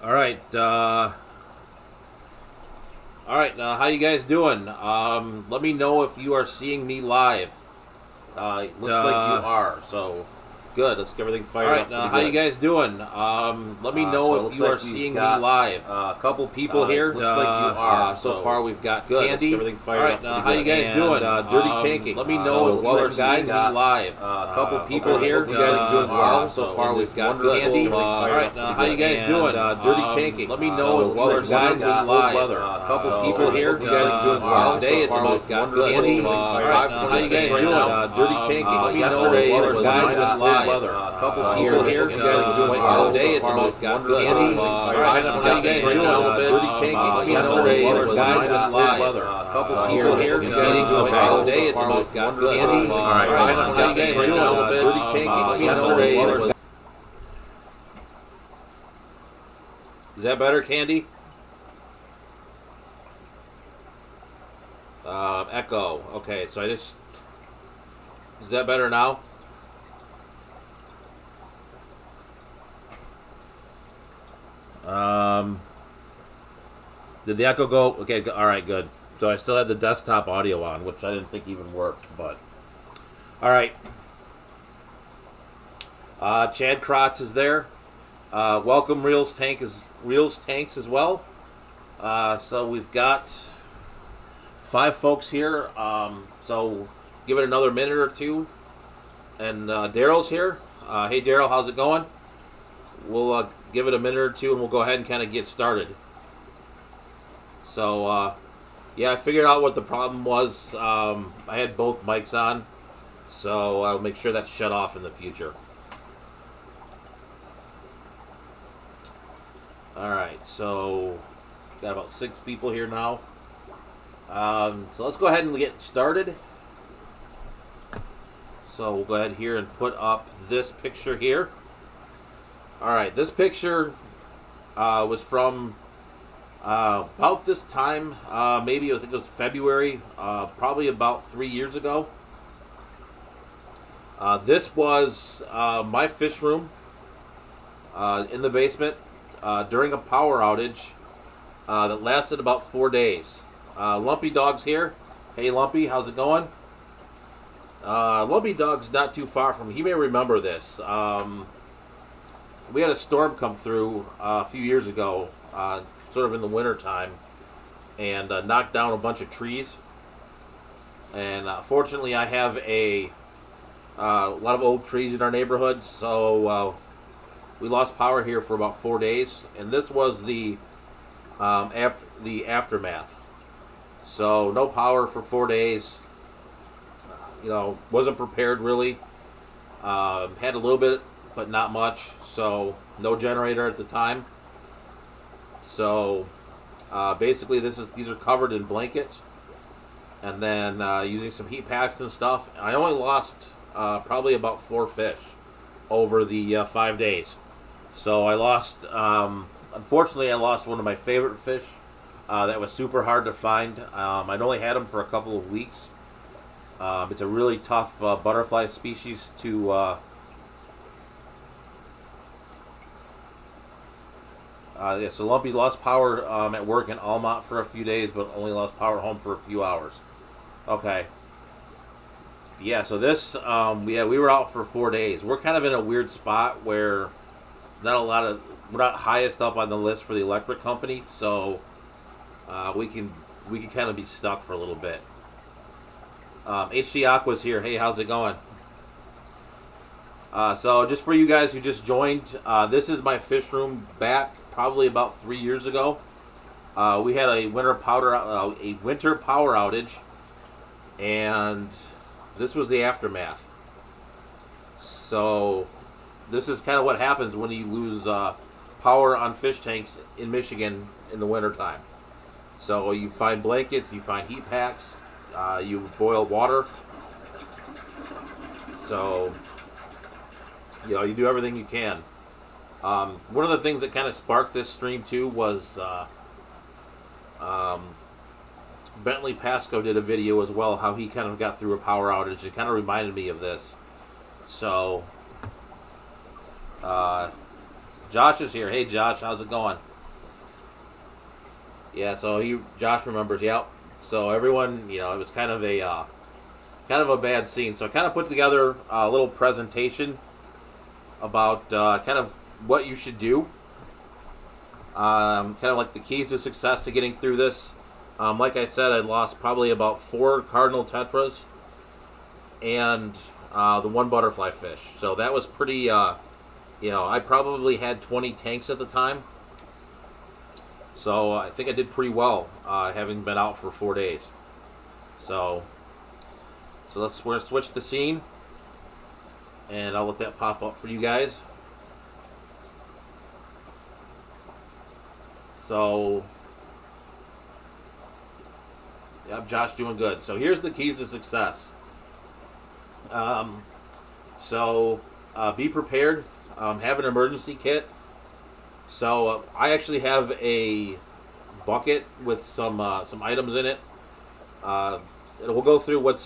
All right. How you guys doing? Let me know if you are seeing me live. Looks like you are. So good. Let's get everything fired up. How you guys doing? Let me know if you are seeing me live. A couple people here. Looks like you are. So far, we've got Candy. Everything fired up. How you guys doing? Dirty Tanking. Let me know if you are seeing me live. A couple people here. You guys are doing well. So far, we've got Candy. How you guys doing? Dirty Tanking. Let me know if you are seeing me live. A couple people here. You guys are doing well. Today it's about Candy. How you guys doing? Dirty Tanking. Let me know if you are guys live. Weather. A couple people here. You guys are doing well. Today it's about Candy. How you guys doing? Dirty Tanking. Let me know if you are guys live. Weather. A couple people here. You guys are doing well. Today it's about Candy. How you guys doing? Dirty Tanking. Let me know if you are. Is that better, Candy? Echo. Okay, so I just... Is that better now? Did the echo go? Okay, all right, good. So I still had the desktop audio on, which I didn't think even worked, but... All right. Chad Krotz is there. Welcome, Reels Tanks as well. So we've got 5 folks here. So give it another minute or two. And Daryl's here. Hey, Daryl, how's it going? We'll give it a minute or two, and we'll go ahead and kind of get started. So, yeah, I figured out what the problem was. I had both mics on, so I'll make sure that's shut off in the future. Alright, so got about 6 people here now. So let's go ahead and get started. So we'll go ahead here and put up this picture here. Alright, this picture was from about this time, maybe I think it was February, probably about 3 years ago. This was my fish room in the basement during a power outage that lasted about 4 days. Lumpy Dog's here. Hey Lumpy, how's it going? Lumpy Dog's not too far from me. He may remember this. We had a storm come through a few years ago, sort of in the winter time, and knocked down a bunch of trees. And fortunately, I have a lot of old trees in our neighborhood, so we lost power here for about 4 days. And this was the aftermath. So no power for 4 days. You know, wasn't prepared really. Had a little bit, but not much. So no generator at the time. So basically, these are covered in blankets, and then using some heat packs and stuff. I only lost probably about 4 fish over the 5 days. So I lost. Unfortunately, I lost one of my favorite fish. That was super hard to find. I'd only had them for a couple of weeks. It's a really tough butterfly species to yeah, so Lumpy lost power at work in Almont for a few days, but only lost power at home for a few hours. Okay. Yeah, so this, yeah, we were out for 4 days. We're kind of in a weird spot where it's not a lot of, we're not highest up on the list for the electric company, so we can kind of be stuck for a little bit. HC Aqua's here. Hey, how's it going? So just for you guys who just joined, this is my fish room back probably about 3 years ago. We had a winter power outage, and this was the aftermath. So this is kind of what happens when you lose power on fish tanks in Michigan in the wintertime. So you find blankets, you find heat packs, you boil water. So, you know, you do everything you can. One of the things that kind of sparked this stream too was Bentley Pasco did a video as well, how he kind of got through a power outage. It kind of reminded me of this. So, Josh is here. Hey Josh, how's it going? Yeah, so Josh remembers. Yep. So everyone, it was kind of a bad scene. So I kind of put together a little presentation about kind of what you should do. Kind of like the keys to success to getting through this. Like I said, I lost probably about 4 cardinal tetras and the 1 butterfly fish. So that was pretty, I probably had 20 tanks at the time. So I think I did pretty well, having been out for 4 days. So we're going to switch the scene, and I'll let that pop up for you guys. So, yep, Josh doing good. So here's the keys to success. Be prepared. Have an emergency kit. So I actually have a bucket with some items in it. We'll go through what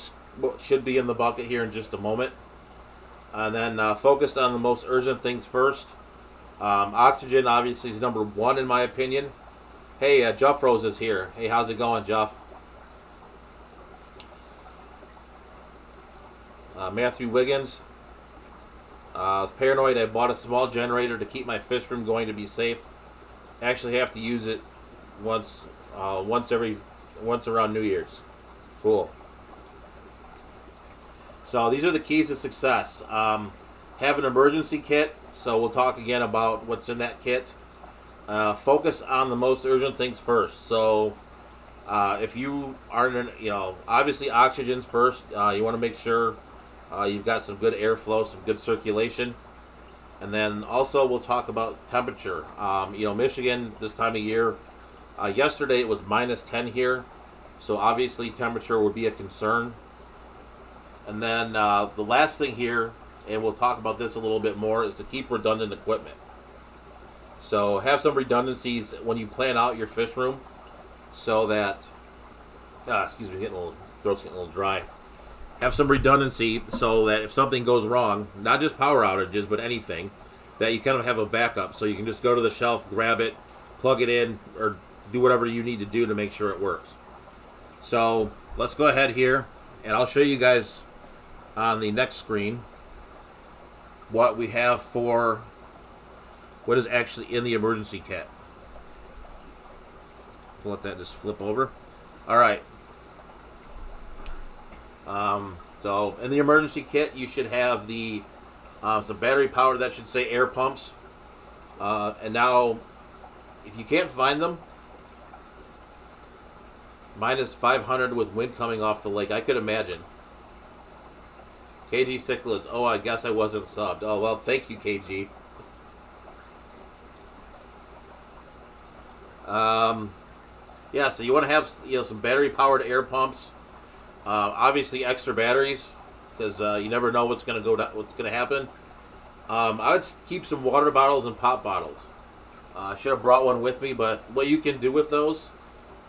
should be in the bucket here in just a moment, and then focus on the most urgent things first. Oxygen obviously is number 1 in my opinion. Hey, Jeff Rose is here. Hey, how's it going, Jeff? Matthew Wiggins. Paranoid. I bought a small generator to keep my fish room going to be safe. Actually have to use it once around New Year's. Cool. So these are the keys to success. Have an emergency kit. So we'll talk again about what's in that kit. Focus on the most urgent things first. So if you aren't, obviously oxygen's first. You want to make sure you've got some good airflow, some good circulation. And then also we'll talk about temperature. Michigan this time of year, yesterday it was -10 here. So obviously temperature would be a concern. And then the last thing here, and we'll talk about this a little bit more, is to keep redundant equipment. So have some redundancies when you plan out your fish room, so that, excuse me, throat's getting a little dry. Have some redundancy so that if something goes wrong, not just power outages, but anything, that you kind of have a backup. So you can just go to the shelf, grab it, plug it in, or do whatever you need to do to make sure it works. So let's go ahead here, and I'll show you guys on the next screen what we have for what is actually in the emergency kit. So let that just flip over. All right. So in the emergency kit, you should have the some battery powered, that should say air pumps. And now, if you can't find them, -500 with wind coming off the lake. I could imagine. KG Cichlids. Oh, I guess I wasn't subbed. Oh, well, thank you, KG. Yeah, so you want to have some battery-powered air pumps. Obviously, extra batteries, because you never know what's going to happen. I would keep some water bottles and pop bottles. I should have brought one with me, but what you can do with those,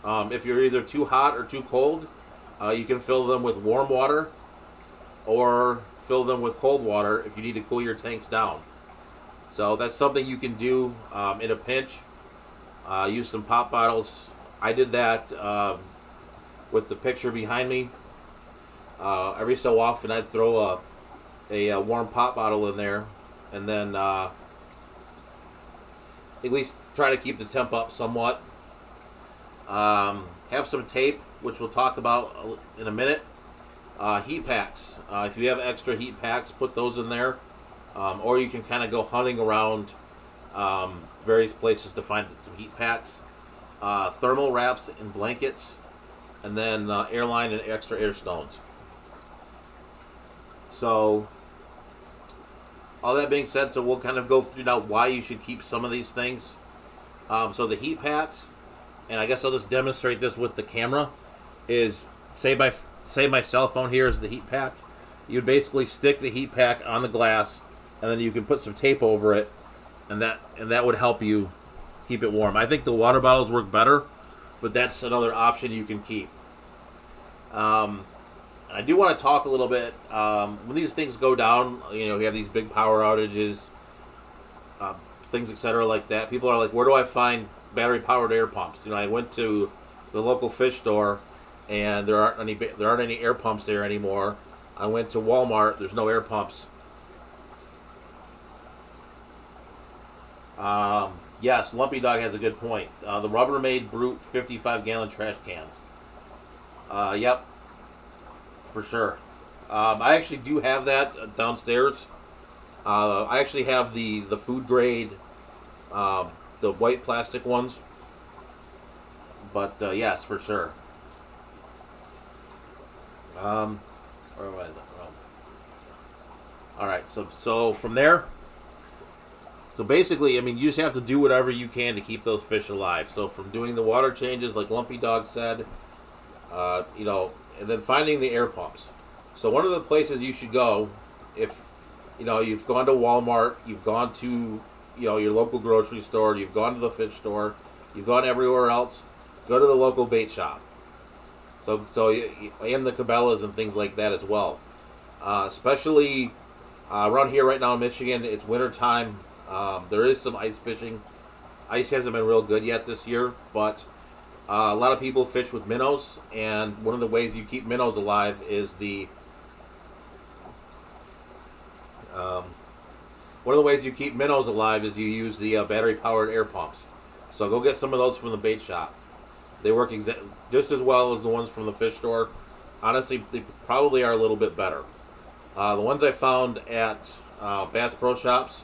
if you're either too hot or too cold, you can fill them with warm water, or fill them with cold water if you need to cool your tanks down. So that's something you can do in a pinch. Use some pop bottles. I did that with the picture behind me. Every so often I'd throw a warm pop bottle in there, and then at least try to keep the temp up somewhat. Have some tape, which we'll talk about in a minute. Heat packs. If you have extra heat packs, put those in there. Or you can kind of go hunting around various places to find some heat packs. Thermal wraps and blankets. And then airline and extra air stones. So, all that being said, so we'll kind of go through now why you should keep some of these things. So the heat packs, and I guess I'll just demonstrate this with the camera, is say my cell phone here is the heat pack. You'd basically stick the heat pack on the glass, and then you can put some tape over it, and that would help you keep it warm. I think the water bottles work better, but that's another option you can keep. I do want to talk a little bit, when these things go down, you have these big power outages, things, etc. like that. People are like, where do I find battery-powered air pumps. You know, I went to the local fish store, and there aren't any air pumps there anymore. I went to Walmart. There's no air pumps. Yes, Lumpy Dog has a good point. The Rubbermaid Brute 55-gallon trash cans. Yep, for sure. I actually do have that downstairs. I actually have the food grade, the white plastic ones. But yes, for sure. Where was it? All right, so from there. So basically, I mean, you just have to do whatever you can to keep those fish alive. So from doing the water changes, like Lumpy Dog said, you know, and then finding the air pumps. So one of the places you should go, if you know you've gone to Walmart, you've gone to your local grocery store, you've gone to the fish store, you've gone everywhere else, go to the local bait shop. So and the Cabela's and things like that as well. Especially around here right now in Michigan, it's winter time. There is some ice fishing. Ice hasn't been real good yet this year, but a lot of people fish with minnows, and one of the ways you keep minnows alive is you use the battery-powered air pumps. So go get some of those from the bait shop. They work just as well as the ones from the fish store. Honestly, they probably are a little bit better. The ones I found at Bass Pro Shops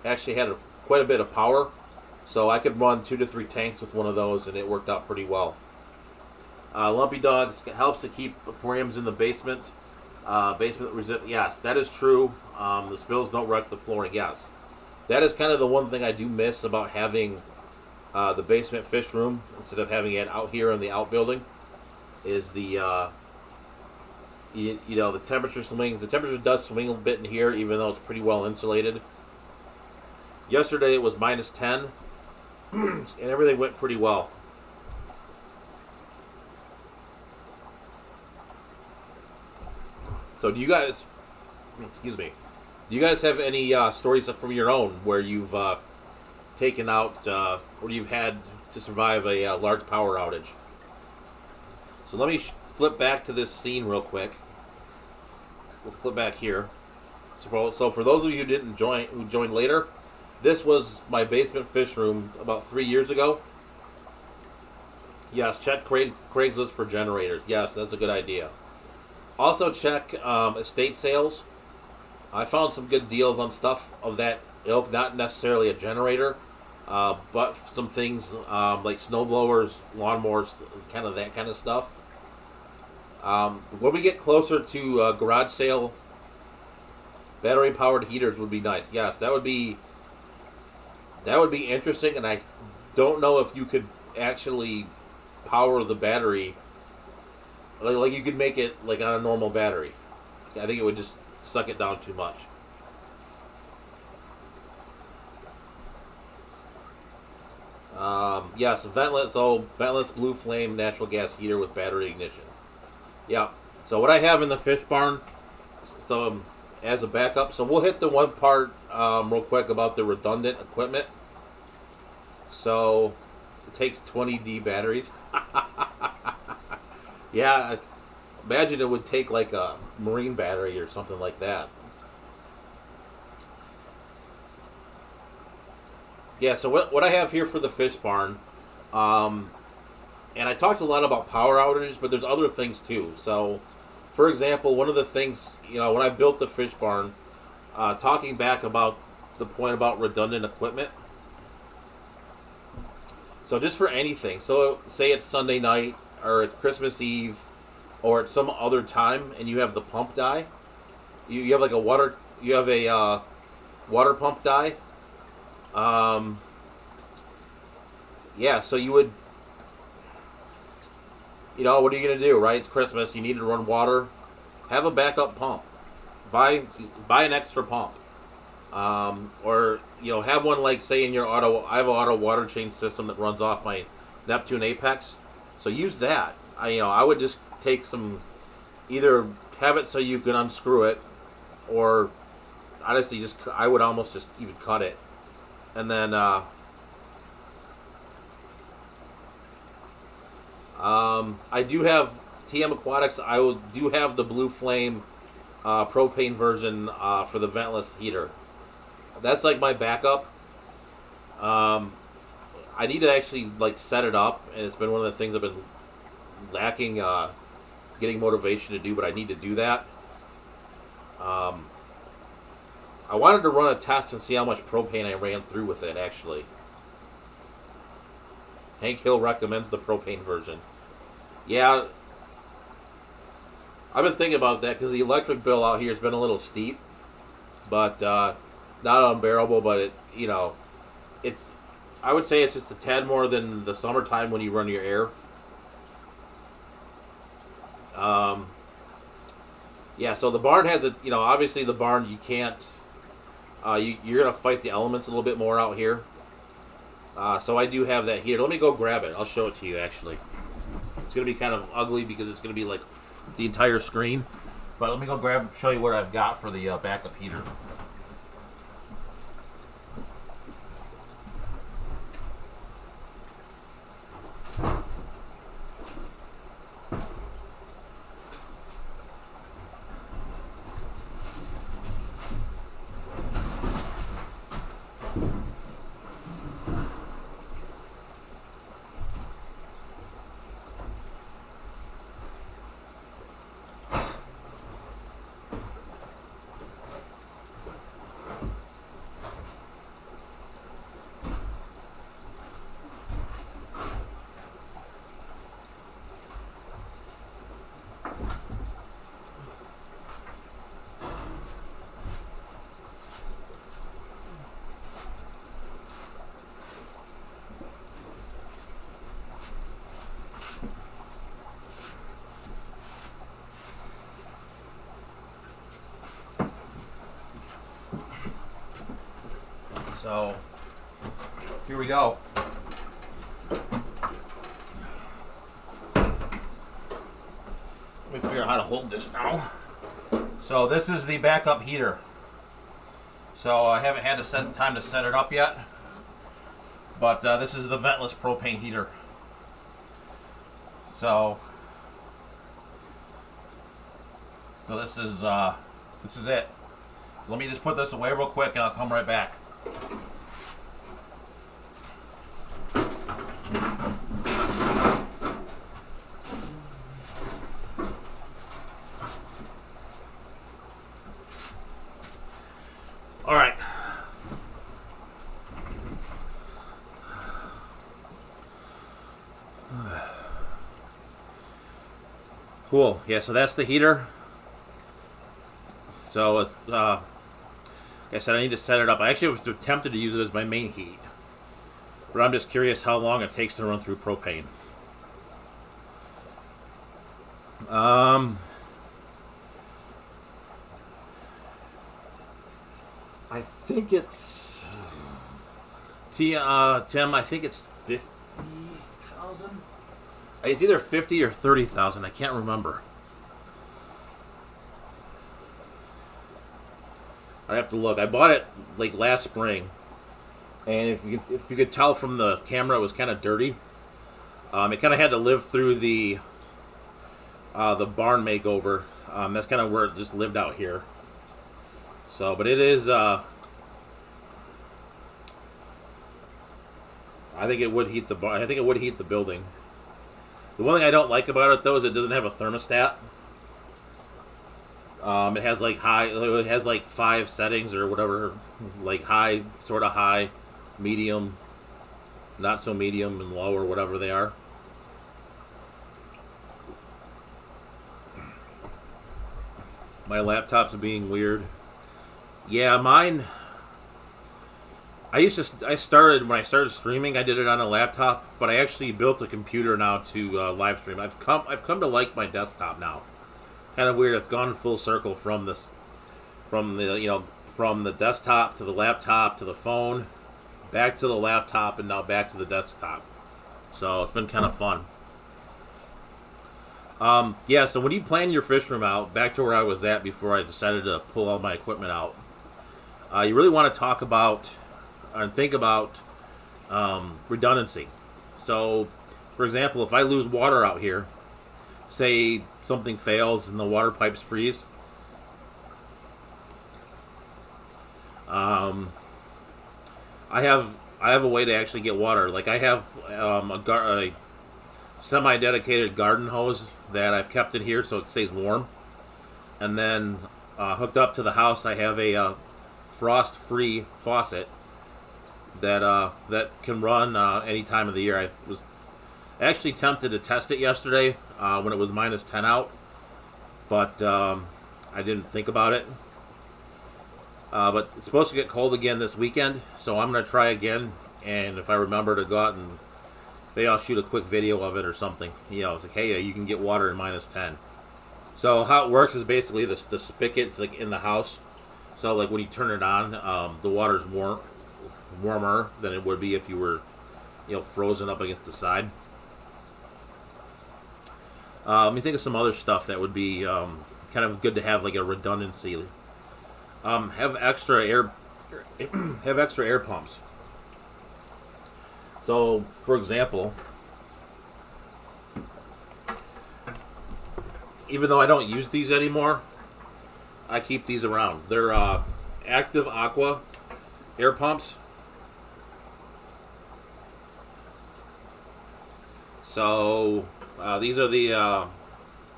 actually had quite a bit of power, so I could run 2 to 3 tanks with one of those, and it worked out pretty well. Lumpy Dogs helps to keep aquariums in the basement. Yes, that is true. The spills don't wreck the flooring. Yes, that is kind of the one thing I do miss about having the basement fish room instead of having it out here in the outbuilding. Is the the temperature swings. The temperature does swing a bit in here, even though it's pretty well insulated. Yesterday it was -10, and everything went pretty well. So do you guys, excuse me, do you guys have any stories from your own where you've taken out, or you've had to survive a large power outage? So let me flip back to this scene real quick. We'll flip back here. So for those of you who didn't join, who joined later, this was my basement fish room about 3 years ago. Yes, check Craigslist for generators. Yes, that's a good idea. Also check estate sales. I found some good deals on stuff of that ilk, not necessarily a generator, but some things like snowblowers, lawnmowers, kind of that kind of stuff. When we get closer to garage sale, battery-powered heaters would be nice. Yes, that would be interesting, and I don't know if you could actually power the battery. Like you could make it like on a normal battery. I think it would just suck it down too much. Yes, ventless blue flame natural gas heater with battery ignition. Yeah. So what I have in the fish barn, so as a backup, so we'll hit the one part real quick about the redundant equipment. So it takes 20D batteries. Yeah, imagine it would take like a marine battery or something like that. Yeah, so what I have here for the fish barn, and I talked a lot about power outages, but there's other things too. So, for example, one of the things, when I built the fish barn, talking back about the point about redundant equipment. So just for anything, so say it's Sunday night, or it's Christmas Eve, or at some other time, and you have the pump die. You have like a water pump die. Yeah, so you would, what are you gonna do, right? It's Christmas. You need to run water. Have a backup pump. Buy an extra pump. Or have one like say in your auto. I have an auto water change system that runs off my Neptune Apex. So use that. I would just take some, either have it so you can unscrew it, or honestly I would almost just even cut it, and then I do have TM Aquatics. Do have the Blue Flame propane version for the ventless heater. That's like my backup. I need to actually like set it up, and it's been one of the things I've been lacking getting motivation to do, but I need to do that. I wanted to run a test and see how much propane I ran through with it, actually. Hank Hill recommends the propane version. Yeah, I've been thinking about that because the electric bill out here has been a little steep, but not unbearable. But it's I would say it's just a tad more than the summertime when you run your air. Yeah, so the barn has a, obviously the barn you can't, you're going to fight the elements a little bit more out here. So I do have that here. Let me go grab it. I'll show it to you, actually. It's going to be kind of ugly because it's going to be like the entire screen. But let me go show you what I've got for the backup heater. So, here we go. Let me figure out how to hold this now. So this is the backup heater. So I haven't had time to set it up yet. But this is the ventless propane heater. So this is it. So let me just put this away real quick and I'll come right back. All right. Cool. Yeah, so that's the heater. So it's like I said, I need to set it up. I actually was tempted to use it as my main heat, but I'm just curious how long it takes to run through propane. I think it's Tim. I think it's 50,000. It's either 50 or 30,000. I can't remember. I have to look. I bought it like last spring, and if you could tell from the camera, it was kind of dirty. It kind of had to live through the barn makeover. That's kind of where it just lived out here. So, but it is. I think it would heat the barn. I think it would heat the building. The one thing I don't like about it though is it doesn't have a thermostat. It has like it has like 5 settings or whatever, like high, sort of high, medium, not so medium, and low, or whatever they are. My laptop's being weird. Yeah, mine. When I started streaming, I did it on a laptop, but I actually built a computer now to live stream. I've come to like my desktop now. Kind of weird. It's gone full circle from the desktop to the laptop to the phone, back to the laptop, and now back to the desktop. So it's been kind of fun. Yeah. So when you plan your fish room out, back to where I was at before I decided to pull all my equipment out, you really want to talk about and think about redundancy. So for example, if I lose water out here, say something fails and the water pipes freeze, I have a way to actually get water. Like I have a semi-dedicated garden hose that I've kept in here so it stays warm, and then hooked up to the house, I have a frost-free faucet that can run any time of the year. I was actually tempted to test it yesterday when it was -10 out, but I didn't think about it. But it's supposed to get cold again this weekend, so I'm going to try again, and if I remember to go out and maybe I'll shoot a quick video of it or something. You know, it's like, hey, you can get water in -10. So how it works is basically the spigot's like in the house. So like when you turn it on, the water's warmer than it would be if you were, you know, frozen up against the side. Let me think of some other stuff that would be kind of good to have, like a redundancy. Have extra air pumps. So, for example, even though I don't use these anymore, I keep these around. They're Active Aqua air pumps. So these are the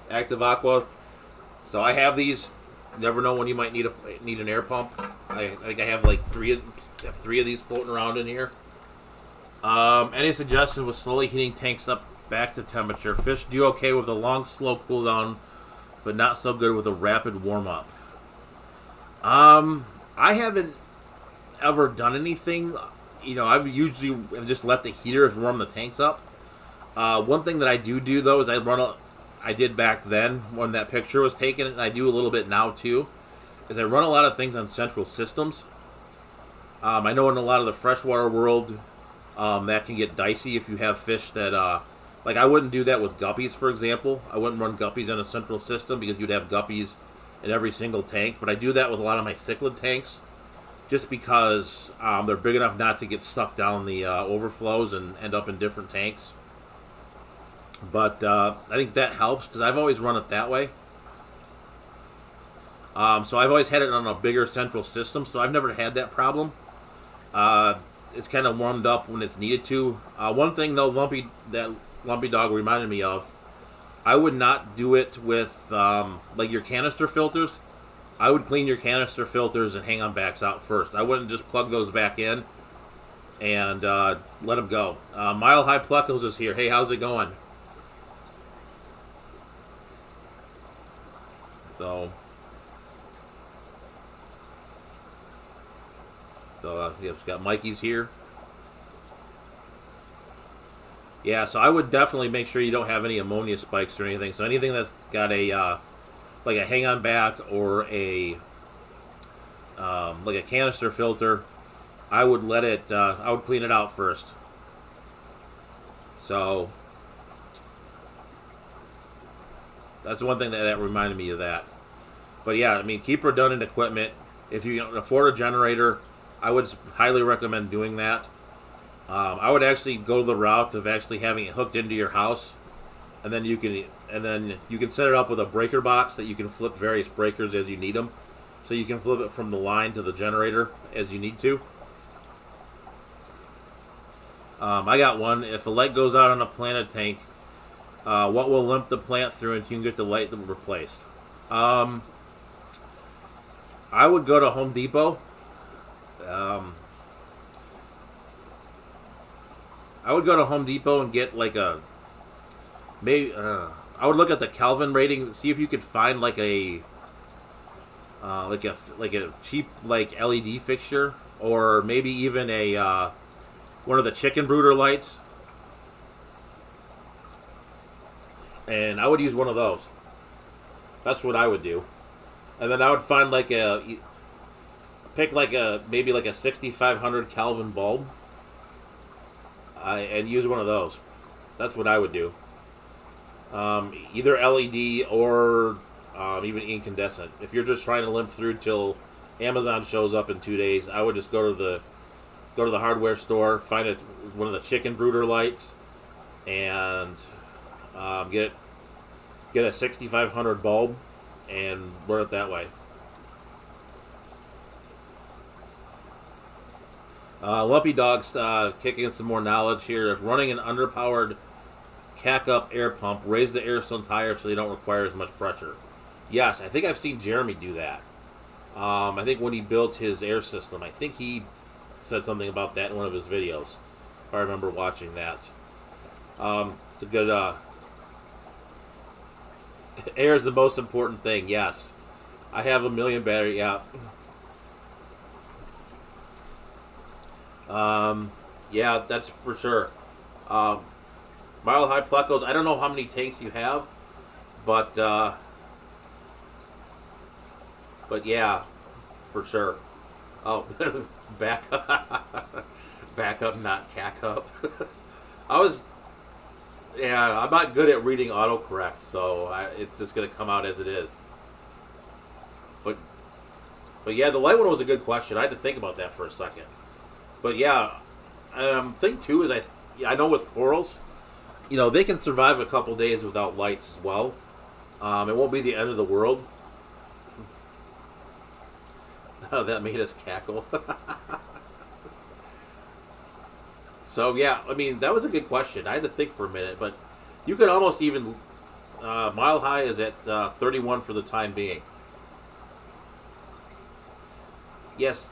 Active Aqua. So I have these. Never know when you might need an air pump. I think I have like three of these floating around in here. Any suggestions with slowly heating tanks up back to temperature? Fish do okay with a long, slow cool down, but not so good with a rapid warm up. I haven't ever done anything. You know, I've usually just let the heaters warm the tanks up. One thing that I do though is I did back then when that picture was taken, and I do a little bit now too, is I run a lot of things on central systems. I know in a lot of the freshwater world, that can get dicey if you have fish that, like I wouldn't do that with guppies, for example. I wouldn't run guppies on a central system because you'd have guppies in every single tank, but I do that with a lot of my cichlid tanks just because they're big enough not to get sucked down the overflows and end up in different tanks. But I think that helps because I've always run it that way. So I've always had it on a bigger central system, so I've never had that problem. It's kind of warmed up when it's needed to. One thing though, Lumpy Dog reminded me of, I would not do it with like your canister filters. I would clean your canister filters and hang on backs out first. I wouldn't just plug those back in and let them go. Mile High Pluckles is here. Hey, how's it going? So yeah, it's got Mikey's here. Yeah, so I would definitely make sure you don't have any ammonia spikes or anything. So anything that's got a like a hang-on back or a like a canister filter, I would let it. I would clean it out first. So that's one thing that reminded me of that. But yeah, I mean, keep redundant equipment. If you can afford a generator, I would highly recommend doing that. I would actually go the route of actually having it hooked into your house, and then you can set it up with a breaker box that you can flip various breakers as you need them. So you can flip it from the line to the generator as you need to. I got one. If a light goes out on a planted tank, what will limp the plant through and you can get the light replaced? I would go to Home Depot. I would go to Home Depot and get like a I would look at the Kelvin rating, see if you could find like a cheap like LED fixture, or maybe even a one of the chicken brooder lights. And I would use one of those. That's what I would do. And then I would find like maybe like a 6500 Kelvin bulb, and use one of those. That's what I would do. Either LED or even incandescent. If you're just trying to limp through till Amazon shows up in 2 days, I would just go to the hardware store, find one of the chicken brooder lights, and get a 6500 bulb and burn it that way. Lumpy Dog's kicking in some more knowledge here. If running an underpowered cack-up air pump, raise the air stones higher so they don't require as much pressure. Yes, I think I've seen Jeremy do that. I think when he built his air system, I think he said something about that in one of his videos. If I remember watching that. It's a good... air is the most important thing, yes. I have a million battery, yeah. Yeah, that's for sure. Mile High Plecos, I don't know how many tanks you have, but yeah, for sure. Oh, back up, not cack up. Yeah, I'm not good at reading autocorrect, so it's just going to come out as it is. But yeah, the light one was a good question. I had to think about that for a second. But yeah, thing too is I know with corals, you know, they can survive a couple days without lights as well. It won't be the end of the world. That made us cackle. So yeah, I mean, that was a good question. I had to think for a minute, but you could almost even Mile High is at 31 for the time being. Yes.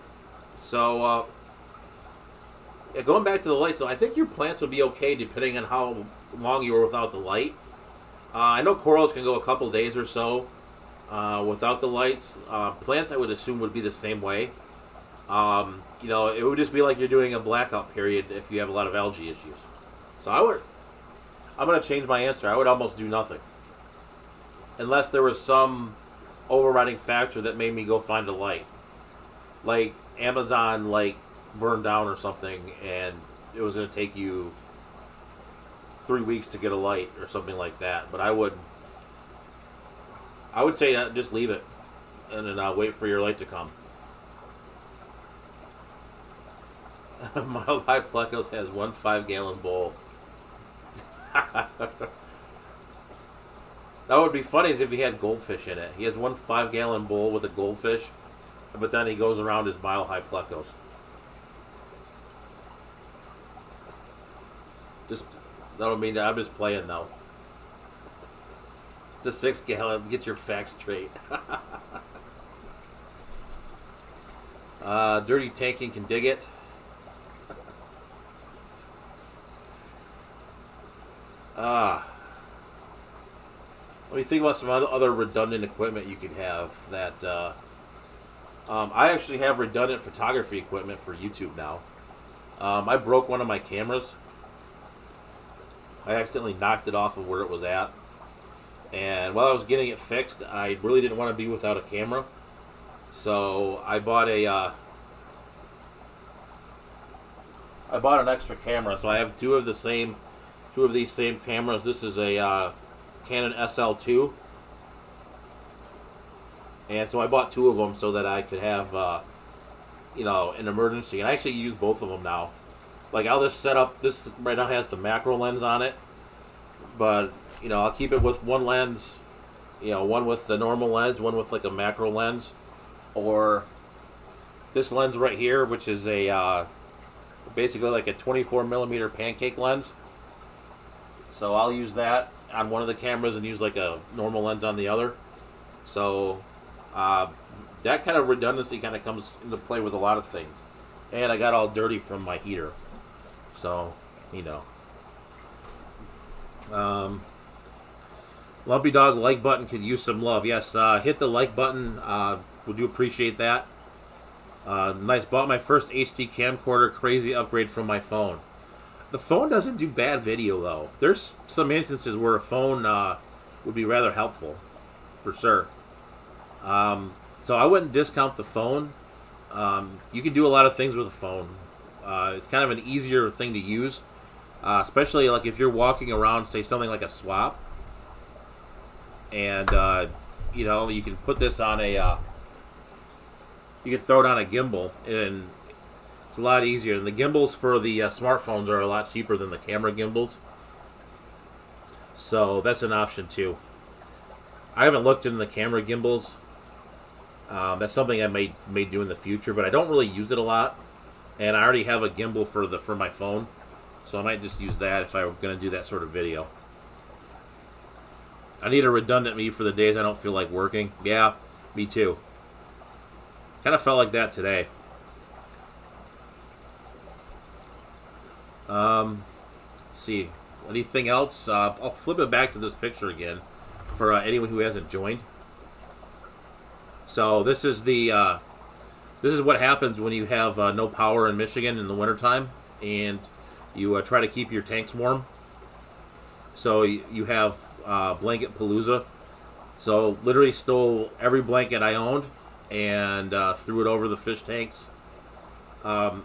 So yeah, going back to the lights, though, I think your plants would be okay depending on how long you were without the light. I know corals can go a couple days or so without the lights. Plants, I would assume, would be the same way. You know, it would just be like you're doing a blackout period if you have a lot of algae issues. So I'm going to change my answer. I would almost do nothing. Unless there was some overriding factor that made me go find a light. Like Amazon, like, burned down or something, and it was going to take you 3 weeks to get a light or something like that. But I would say just leave it and then wait for your light to come. Mile High Plecos has one 5-gallon bowl. That would be funny if he had goldfish in it. He has one 5-gallon bowl with a goldfish, but then he goes around his Mile High Plecos. That don't mean that I'm just playing though. It's a 6-gallon. Get your facts straight. Dirty tanking can dig it. Let me think about some other redundant equipment you could have. That I actually have redundant photography equipment for YouTube now. I broke one of my cameras. I accidentally knocked it off of where it was at. And while I was getting it fixed, I really didn't want to be without a camera. So I bought an extra camera. So I have two of these same cameras. This is a Canon SL2. And so I bought two of them so that I could have, you know, an emergency. And I actually use both of them now. Like, I'll just set up, this right now has the macro lens on it, but, you know, I'll keep it with one lens, you know, one with the normal lens, one with, like, a macro lens, or this lens right here, which is a, basically like a 24mm pancake lens. So I'll use that on one of the cameras and use, like, a normal lens on the other. So, that kind of redundancy kind of comes into play with a lot of things. And I got all dirty from my heater. So, you know. Lumpy Dog like button could use some love. Yes, hit the like button. We do appreciate that. Nice. Bought my first HD camcorder. Crazy upgrade from my phone. The phone doesn't do bad video, though. There's some instances where a phone would be rather helpful. For sure. So I wouldn't discount the phone. You can do a lot of things with a phone. It's kind of an easier thing to use, especially like if you're walking around, say something like a swap, and you know, you can put this on a, you can throw it on a gimbal, and it's a lot easier. And the gimbals for the smartphones are a lot cheaper than the camera gimbals, So that's an option too. I haven't looked into the camera gimbals. That's something I may do in the future, but I don't really use it a lot. And I already have a gimbal for my phone, so I might just use that if I were going to do that sort of video. I need a redundant me for the days I don't feel like working. Yeah, me too. Kind of felt like that today. Let's see. Anything else? I'll flip it back to this picture again for anyone who hasn't joined. So this is the this is what happens when you have no power in Michigan in the wintertime and you try to keep your tanks warm. So you have blanket palooza. So literally stole every blanket I owned and threw it over the fish tanks. One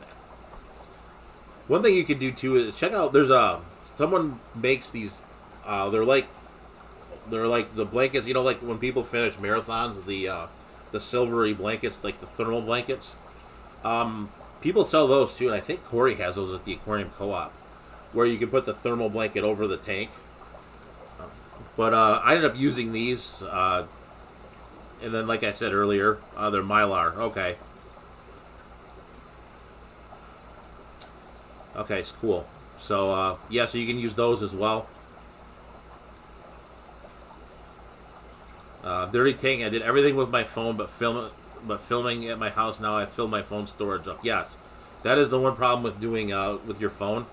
thing you could do too is check out. There's someone makes these. They're like the blankets. You know, like when people finish marathons, the silvery blankets, like the thermal blankets. People sell those too, and I think Corey has those at the Aquarium Co-op, where you can put the thermal blanket over the tank. But I ended up using these, and then, like I said earlier, they're Mylar. Okay. Okay, it's cool. So, yeah, so you can use those as well. Dirty tank. I did everything with my phone, but filming at my house now. I filled my phone storage up. Yes, that is the one problem with doing with your phone.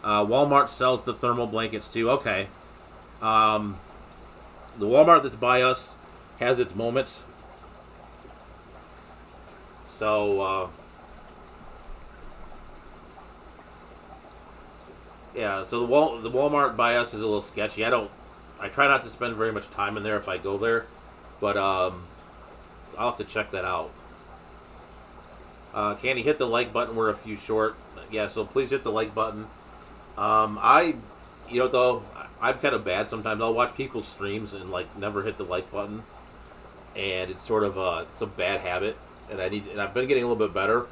Walmart sells the thermal blankets too. Okay. The Walmart that's by us has its moments. So yeah, so the Walmart by us is a little sketchy. I try not to spend very much time in there if I go there, but I'll have to check that out. Candy, hit the like button. We're a few short. Yeah, so please hit the like button. You know, though, I'm kind of bad sometimes. I'll watch people's streams and like never hit the like button, and it's sort of it's a bad habit, and I've been getting a little bit better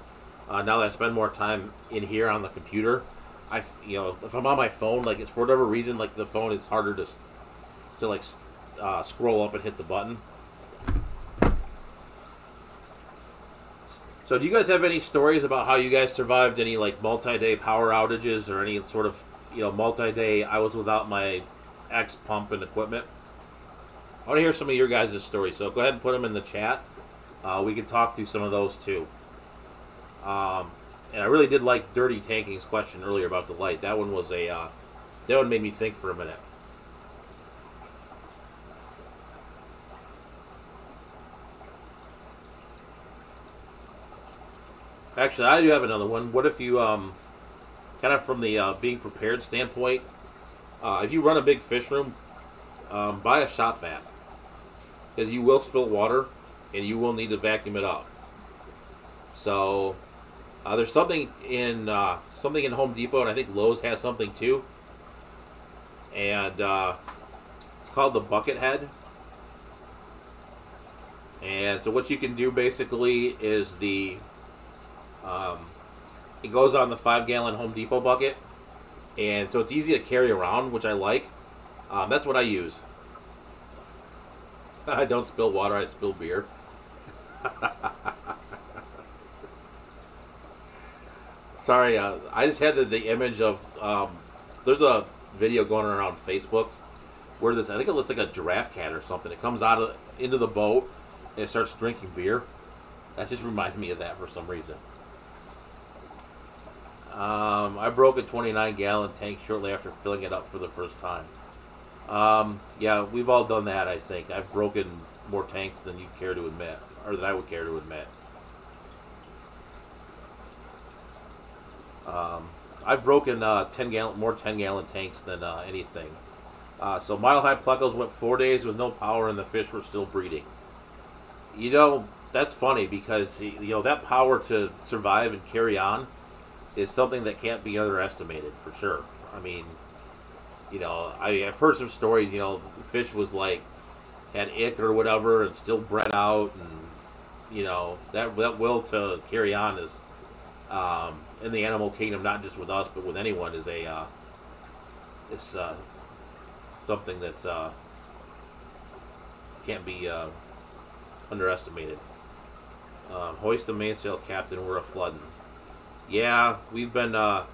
now that I spend more time in here on the computer. You know, if I'm on my phone, like it's for whatever reason, like the phone, it's harder to like scroll up and hit the button. So do you guys have any stories about how you guys survived any like multi-day power outages or any sort of, you know, multi-day I was without my X pump and equipment? I want to hear some of your guys' stories, so go ahead and put them in the chat. We can talk through some of those too. And I really did like Dirty Tanking's question earlier about the light. That one was that one made me think for a minute. Actually, I do have another one. What if you, kind of from the being prepared standpoint, if you run a big fish room, buy a shop vac. Because you will spill water, and you will need to vacuum it up. So, there's something in Home Depot, and I think Lowe's has something too. And it's called the Bucket Head. And so what you can do basically is it goes on the 5-gallon Home Depot bucket, and so it's easy to carry around, which I like. That's what I use. I don't spill water, I spill beer. Sorry, I just had the image of, there's a video going around Facebook where I think it looks like a giraffe cat or something. It comes into the boat and it starts drinking beer. That just reminded me of that for some reason. I broke a 29-gallon tank shortly after filling it up for the first time. Yeah, we've all done that, I think. I've broken more tanks than you care to admit, or that I would care to admit. I've broken more 10-gallon tanks than anything. So Mile High Pluckles went 4 days with no power and the fish were still breeding. You know, that's funny because, you know, that power to survive and carry on is something that can't be underestimated, for sure. I mean, you know, I've heard some stories, you know, the fish was like, had ick or whatever and still bred out, and, you know, that will to carry on is, in the animal kingdom, not just with us, but with anyone, is it's something that's can't be underestimated. Hoist the mainsail, Captain. We're a flooding. Yeah, we've been. I've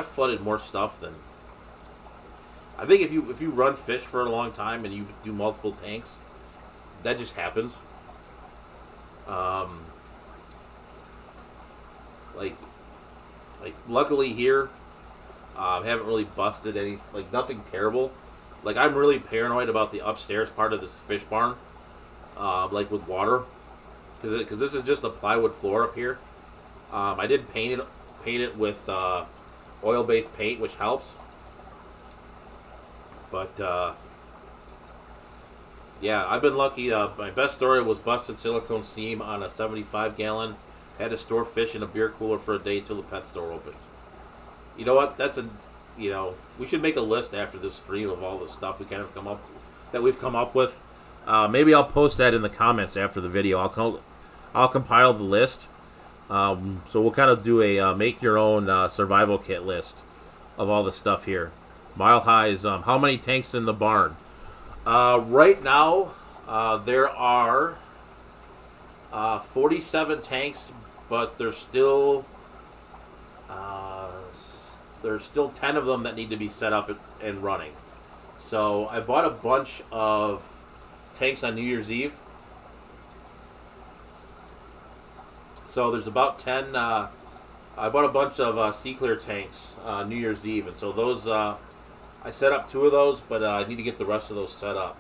flooded more stuff than. I think if you run fish for a long time and you do multiple tanks, that just happens. Like luckily here, haven't really busted any, like nothing terrible. Like I'm really paranoid about the upstairs part of this fish barn, like with water, because this is just a plywood floor up here. I did paint it with oil-based paint, which helps. But yeah, I've been lucky. My best story was busted silicone seam on a 75-gallon. Had to store fish in a beer cooler for a day until the pet store opened. You know what? We should make a list after this stream of all the stuff we've come up with. Maybe I'll post that in the comments after the video. I'll compile the list. So we'll kind of do a make your own survival kit list of all the stuff here. Mile High's how many tanks in the barn? Right now there are 47 tanks, but there's still 10 of them that need to be set up and running. So I bought a bunch of tanks on New Year's Eve. So there's about 10. I bought a bunch of Sea Clear tanks New Year's Eve, and so those I set up 2 of those, but I need to get the rest of those set up.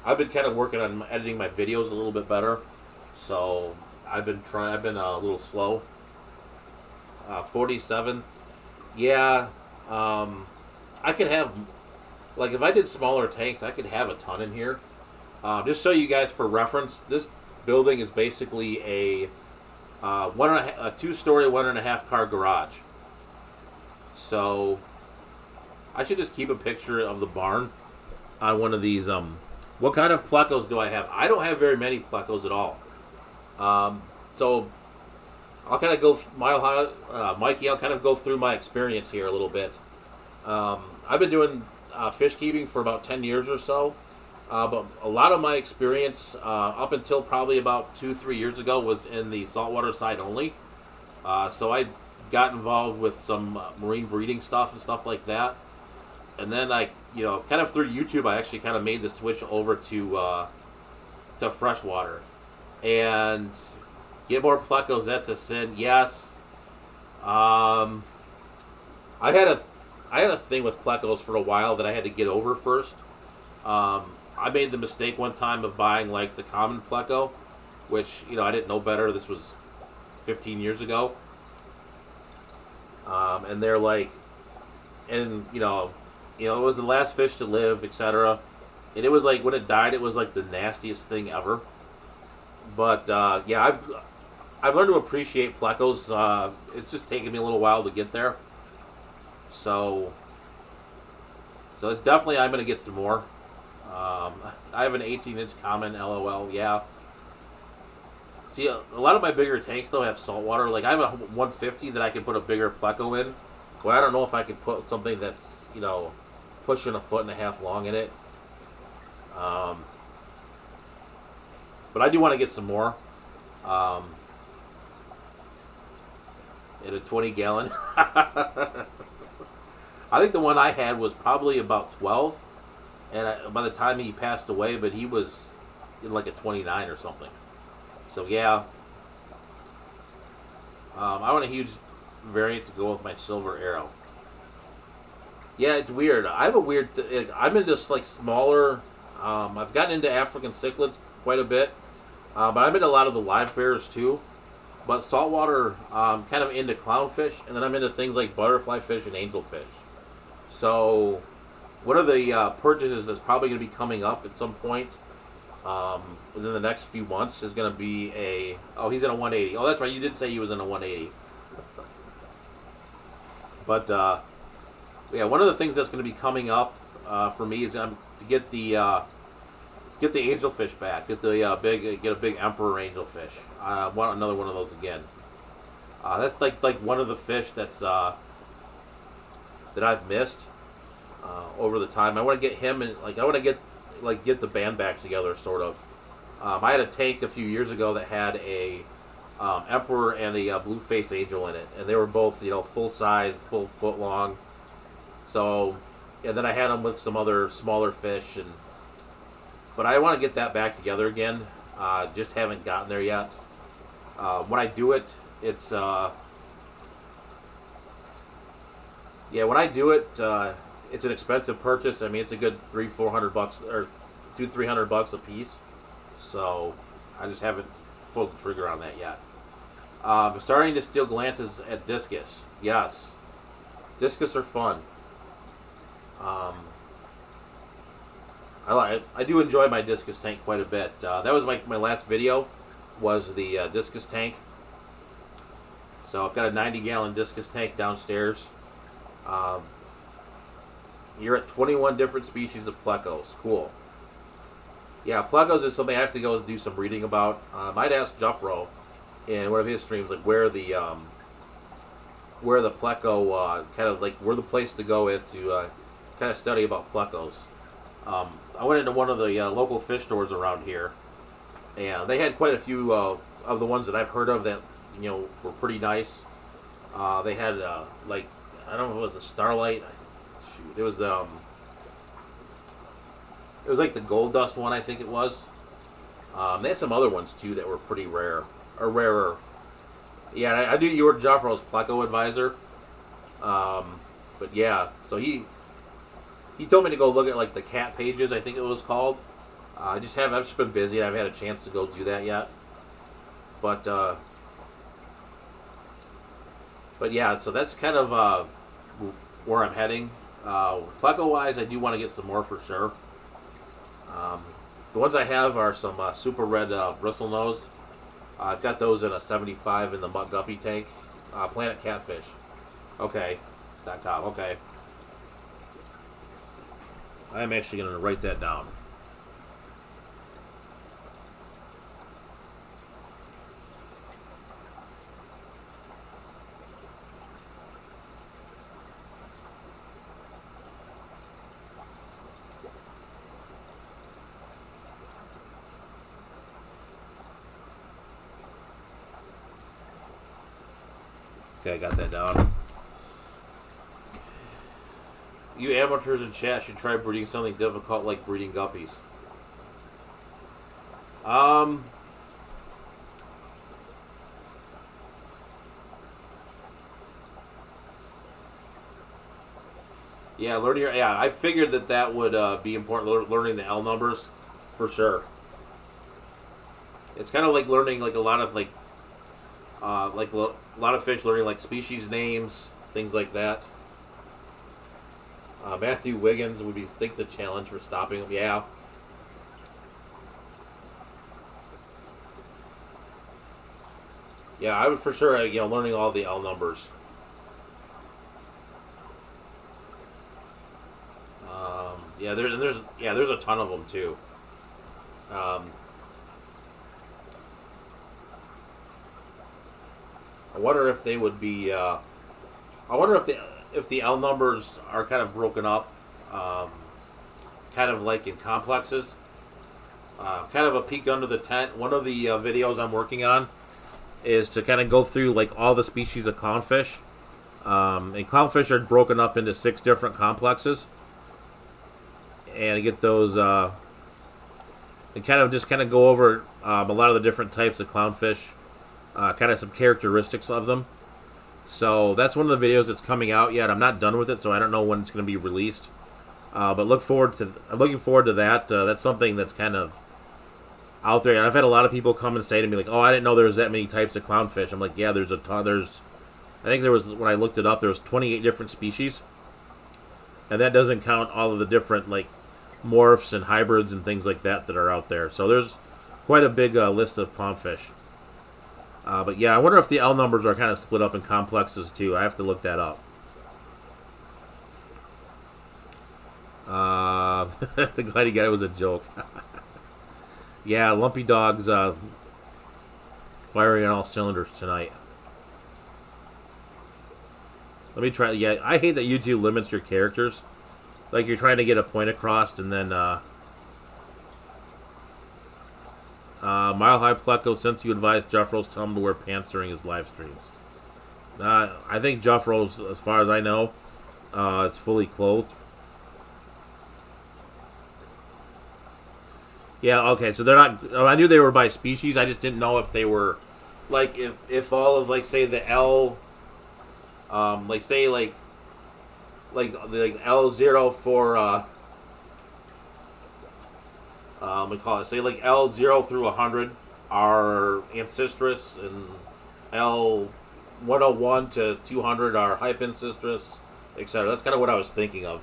I've been kind of working on editing my videos a little bit better, so I've been a little slow. 47. Yeah, I could have, like, if I did smaller tanks, I could have a ton in here. Just so you guys for reference, this building is basically a 2-story, 1.5 car garage. So I should just keep a picture of the barn on one of these. What kind of plecos do I have? I don't have very many plecos at all. So I'll kind of go Mikey. I'll kind of go through my experience here a little bit. I've been doing fish keeping for about 10 years or so, but a lot of my experience up until probably about 2-3 years ago was in the saltwater side only. So I got involved with some marine breeding stuff and stuff like that, and then kind of through YouTube, I actually kind of made the switch over to freshwater. And get more plecos, that's a sin. Yes. I had a thing with plecos for a while that I had to get over first. I made the mistake one time of buying like the common pleco, which I didn't know better. This was 15 years ago. And they're like, and it was the last fish to live, etc. And it was like when it died, it was like the nastiest thing ever. But yeah, I've learned to appreciate plecos. It's just taken me a little while to get there. So it's definitely, I'm going to get some more. I have an 18-inch common, LOL, yeah. See, a lot of my bigger tanks, though, have saltwater. Like, I have a 150 that I can put a bigger pleco in. Well, I don't know if I could put something that's, pushing 1.5 foot long in it. But I do want to get some more. In a 20-gallon. I think the one I had was probably about 12. And by the time he passed away, but he was in like a 29 or something. So yeah. I want a huge variant to go with my silver arrow. Yeah, it's weird. I have a weird... I'm into just like smaller... I've gotten into African cichlids quite a bit. But I'm into a lot of the live bears too. But saltwater, kind of into clownfish. And then I'm into things like butterfly fish and angelfish. So one of the purchases that's probably going to be coming up at some point within the next few months is going to be a... Oh, he's in a 180. Oh, that's right. You did say he was in a 180. But, yeah, one of the things that's going to be coming up for me is to get the angelfish back. Get a big emperor angelfish. I want another one of those again. That's like one of the fish that's that I've missed. over the time. I want to get him and I want to get the band back together, sort of. I had a tank a few years ago that had a Emperor and a blue face angel in it, and they were both full size, full foot long. So, and then I had them with some other smaller fish, but I want to get that back together again. Just haven't gotten there yet. When I do it, it's when I do it, it's an expensive purchase. I mean, it's a good $300-400 or $200-300 a piece. So I just haven't pulled the trigger on that yet. Starting to steal glances at discus. Yes, discus are fun. I do enjoy my discus tank quite a bit. That was my last video, was the discus tank. So I've got a 90-gallon discus tank downstairs. You're at 21 different species of plecos. Cool. Yeah, plecos is something I have to go do some reading about. I might ask Juffro in one of his streams, like where the pleco kind of like where the place to go is to kind of study about plecos. I went into one of the local fish stores around here, and they had quite a few of the ones that I've heard of that were pretty nice. They had like, I don't know if it was a Starlight. Shoot, it was like the gold dust one, I think it was. They had some other ones too that were pretty rare, or rarer. Yeah, I do your Joffro's Pleco advisor. But yeah, so he told me to go look at like the cat pages, I think it was called. I've just been busy. I haven't had a chance to go do that yet. But yeah, so that's kind of where I'm heading. Pleco wise, I do want to get some more for sure. The ones I have are some super red bristlenose. I've got those in a 75 in the Mutt Guppy tank. Planet Catfish. Okay. .com. Okay. I'm actually going to write that down. Okay, I got that down. You amateurs in chat should try breeding something difficult like breeding guppies. Yeah, learning your... Yeah, I figured that would be important, learning the L numbers, for sure. It's kind of like learning like a lot of a lot of fish, learning like species names, things like that. Matthew Wiggins would think the challenge for stopping him. Yeah. Yeah, I would for sure, learning all the L numbers. Yeah, there's a ton of them too. I wonder if they would be. I wonder if the L numbers are kind of broken up, kind of like in complexes. Kind of a peek under the tent. One of the videos I'm working on is to kind of go through like all the species of clownfish. And clownfish are broken up into 6 different complexes, and get those. And kind of go over a lot of the different types of clownfish, kind of some characteristics of them. So that's one of the videos that's coming out yet. I'm not done with it, so I don't know when it's going to be released. But I'm looking forward to that. That's something that's kind of out there. And I've had a lot of people come and say to me, like, "Oh, I didn't know there was that many types of clownfish." I'm like, "Yeah, there's a ton. I think there was, when I looked it up, there was 28 different species, and that doesn't count all of the different like morphs and hybrids and things like that are out there. So there's quite a big list of clownfish." But yeah, I wonder if the L numbers are kind of split up in complexes too. I have to look that up. Glad you got it was a joke. Yeah, Lumpy Dog's firing on all cylinders tonight. Let me try. Yeah, I hate that YouTube limits your characters. like you're trying to get a point across, and then Mile High Pleco, since you advised Jeff Rose, tell him to wear pants during his live streams. I think Jeff Rose, as far as I know, is fully clothed. Yeah, okay, so they're not... I knew they were by species, I just didn't know if they were... Like, if all of, like, say, the L... like, say, like L0 for, we call it, say, like, L0 through 100 are ancestress, and L101 to 200 are hypencestress, etc. That's kind of what I was thinking of.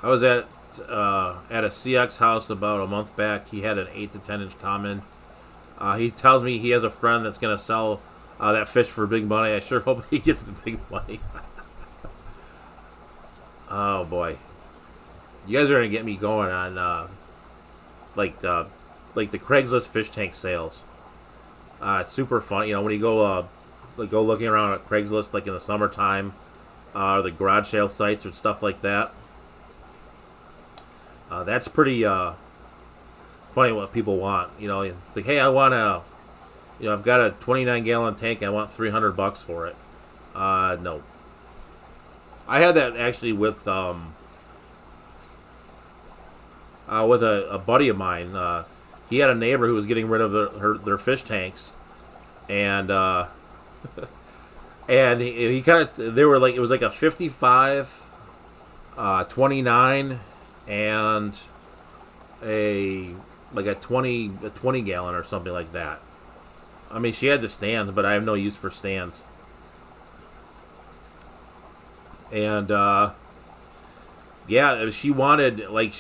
I was at a CX house about a month back. He had an 8 to 10 inch common. He tells me he has a friend that's going to sell that fish for big money. I sure hope he gets the big money. Oh boy, you guys are going to get me going on like the Craigslist fish tank sales. It's super fun. You know, when you go go looking around at Craigslist like in the summertime, or the garage sale sites or stuff like that. That's pretty funny what people want. You know, it's like, hey, I want I've got a 29-gallon tank. I want $300 for it. No. I had that actually with a buddy of mine. He had a neighbor who was getting rid of their fish tanks, and and he kind of, they were like, it was like a 55, 29, and a 20 gallon or something like that. I mean, she had the stands, but I have no use for stands. And yeah, she wanted, like,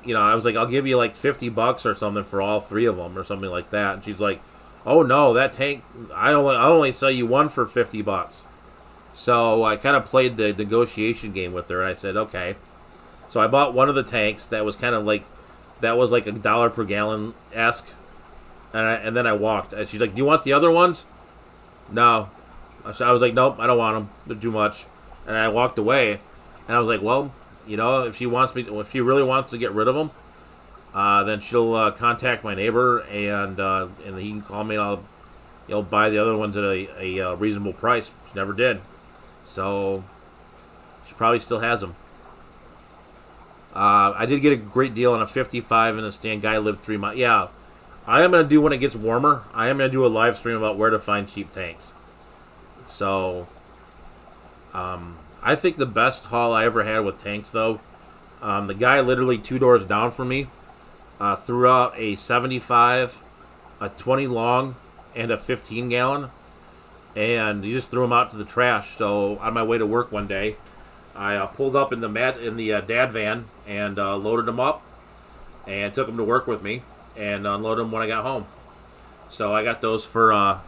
I was like, I'll give you like $50 or something for all three of them or something like that. And she's like, oh no, that tank, I'll only sell you one for $50. So I kind of played the negotiation game with her, and I said, okay. So I bought one of the tanks that was kind of like, that was like $1 per gallon-esque. And then I walked. And she's like, do you want the other ones? No. I was like, nope, I don't want them. They're too much. And I walked away. And I was like, well, if she really wants to get rid of them, then she'll contact my neighbor, and he can call me, and I'll buy the other ones at a reasonable price. She never did. So she probably still has them. I did get a great deal on a 55 in a stand. Guy lived 3 miles. Yeah, I am going to do, when it gets warmer, I am going to do a live stream about where to find cheap tanks. So, I think the best haul I ever had with tanks, though, the guy literally 2 doors down from me threw out a 75, a 20 long, and a 15 gallon, and he just threw them out to the trash. So on my way to work one day, I pulled up in the dad van and loaded them up and took them to work with me and unloaded them when I got home. So I got those for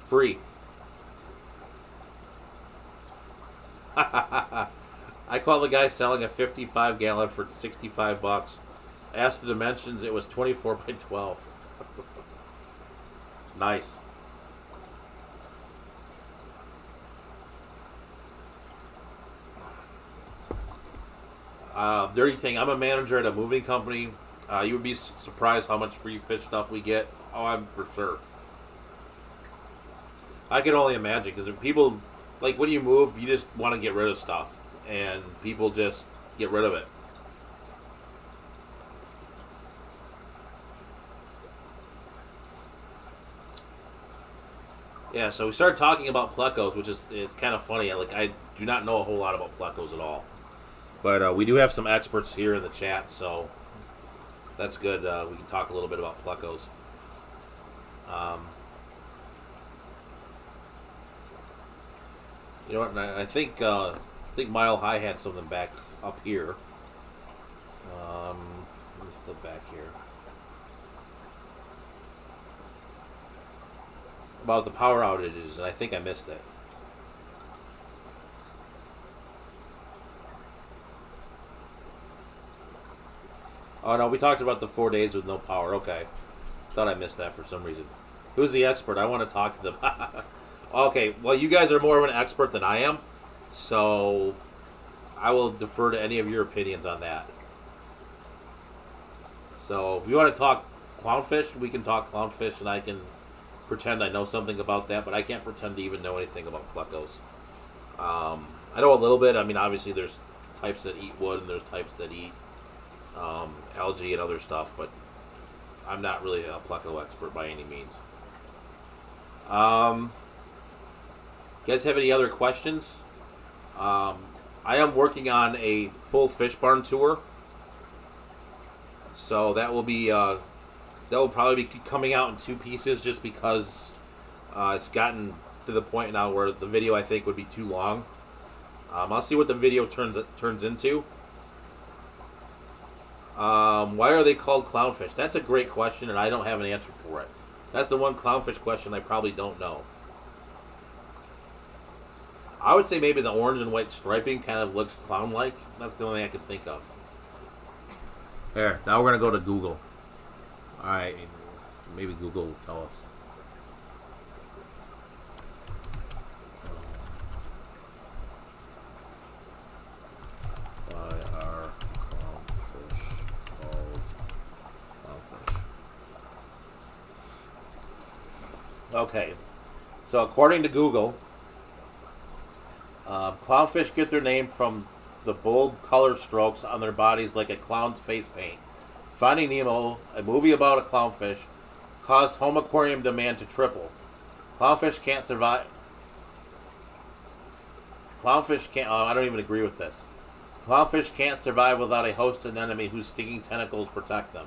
free. I called the guy selling a 55 gallon for $65. Asked the dimensions, it was 24 by 12. Nice. Dirty thing, I'm a manager at a moving company. You would be surprised how much free fish stuff we get. Oh, I'm for sure. I can only imagine, because people, like, when you move, you just want to get rid of stuff, and people just get rid of it. Yeah, so we started talking about plecos, which is, it's kind of funny. I do not know a whole lot about plecos at all. But we do have some experts here in the chat, so that's good. We can talk a little bit about plecos. You know what? I think Mile High had something back up here. Let me flip back here about the power outages, and I think I missed it. Oh no, we talked about the 4 days with no power. Okay, thought I missed that for some reason. Who's the expert? I want to talk to them. Okay, well, you guys are more of an expert than I am, so I will defer to any of your opinions on that. So if you want to talk clownfish, we can talk clownfish, and I can pretend I know something about that, but I can't pretend to even know anything about plecos. I know a little bit. I mean, obviously there's types that eat wood, and there's types that eat algae and other stuff, but I'm not really a pleco expert by any means. You guys have any other questions? I am working on a full fish barn tour, so that will probably be coming out in 2 pieces, just because it's gotten to the point now where the video, I think, would be too long. I'll see what the video turns into. Why are they called clownfish? That's a great question, and I don't have an answer for it. That's the one clownfish question I probably don't know. I would say maybe the orange and white striping kind of looks clown-like. That's the only thing I can think of. There, now we're going to go to Google. Alright, maybe Google will tell us. Why are clownfish called clownfish? Okay, so according to Google, clownfish get their name from the bold color strokes on their bodies like a clown's face paint. Finding Nemo, a movie about a clownfish, caused home aquarium demand to triple. Clownfish can't survive. Clownfish can't. I don't even agree with this. Clownfish can't survive without a host and enemy whose stinging tentacles protect them.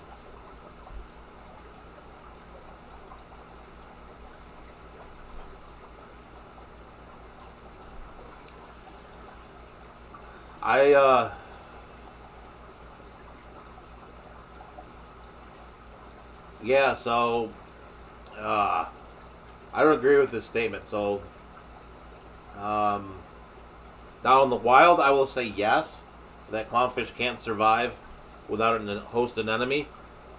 Yeah, so, I don't agree with this statement. So, now in the wild, I will say yes, that clownfish can't survive without a host and enemy,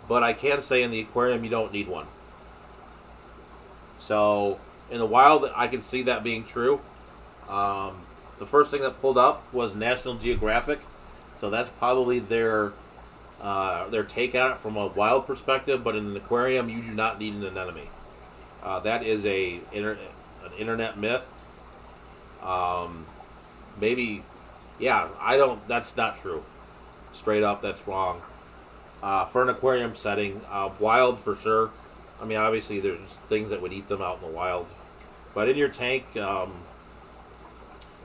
but I can say in the aquarium you don't need one. So, in the wild, I can see that being true. The first thing that pulled up was National Geographic, so that's probably their take on it from a wild perspective. But in an aquarium, you do not need an anemone. That is an internet myth. Maybe, yeah, I don't. That's not true. Straight up, that's wrong. For an aquarium setting, wild for sure. I mean, obviously, there's things that would eat them out in the wild, but in your tank,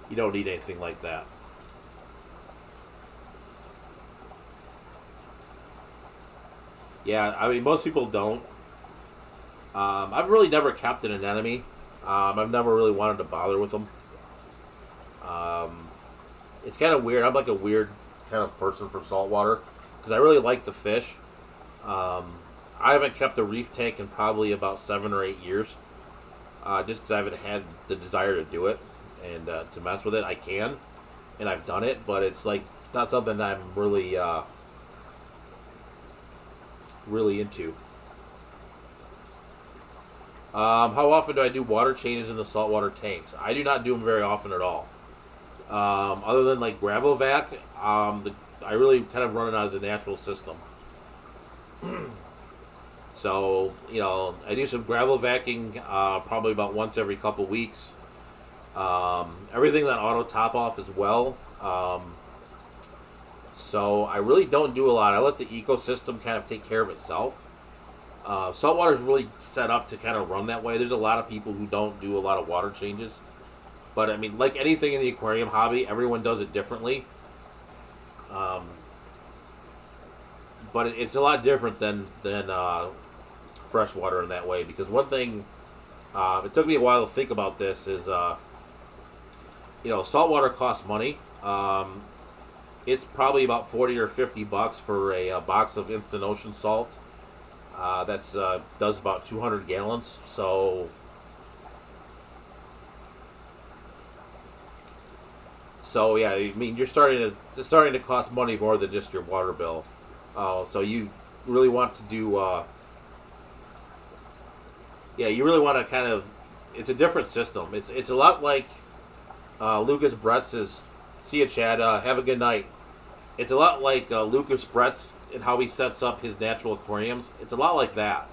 you don't need anything like that. Yeah, I mean, most people don't. I've really never kept an anemone. I've never really wanted to bother with them. It's kind of weird. I'm like a weird kind of person for saltwater because I really like the fish. I haven't kept a reef tank in probably about 7 or 8 years, just because I haven't had the desire to do it and to mess with it. I can, and I've done it, but it's like it's not something that I'm really really into. How often do I do water changes in the saltwater tanks? I do not do them very often at all. Other than like gravel vac, I really kind of run it as a natural system. So, you know, I do some gravel vacuuming probably about once every couple weeks. Everything that auto top off as well. So I really don't do a lot. I let the ecosystem kind of take care of itself. Saltwater is really set up to kind of run that way. There's a lot of people who don't do a lot of water changes. But, I mean, like anything in the aquarium hobby, everyone does it differently. But it's a lot different than freshwater in that way. Because one thing, it took me a while to think about this, is, you know, saltwater costs money. It's probably about 40 or 50 bucks for a box of instant ocean salt. That's does about 200 gallons. So yeah, I mean, it's starting to cost money more than just your water bill. So you really want to do yeah, you really want to kind of. It's a different system. It's a lot like Lucas Bretz's. See you, Chad. Have a good night. It's a lot like Lucas Bretz and how he sets up his natural aquariums. It's a lot like that.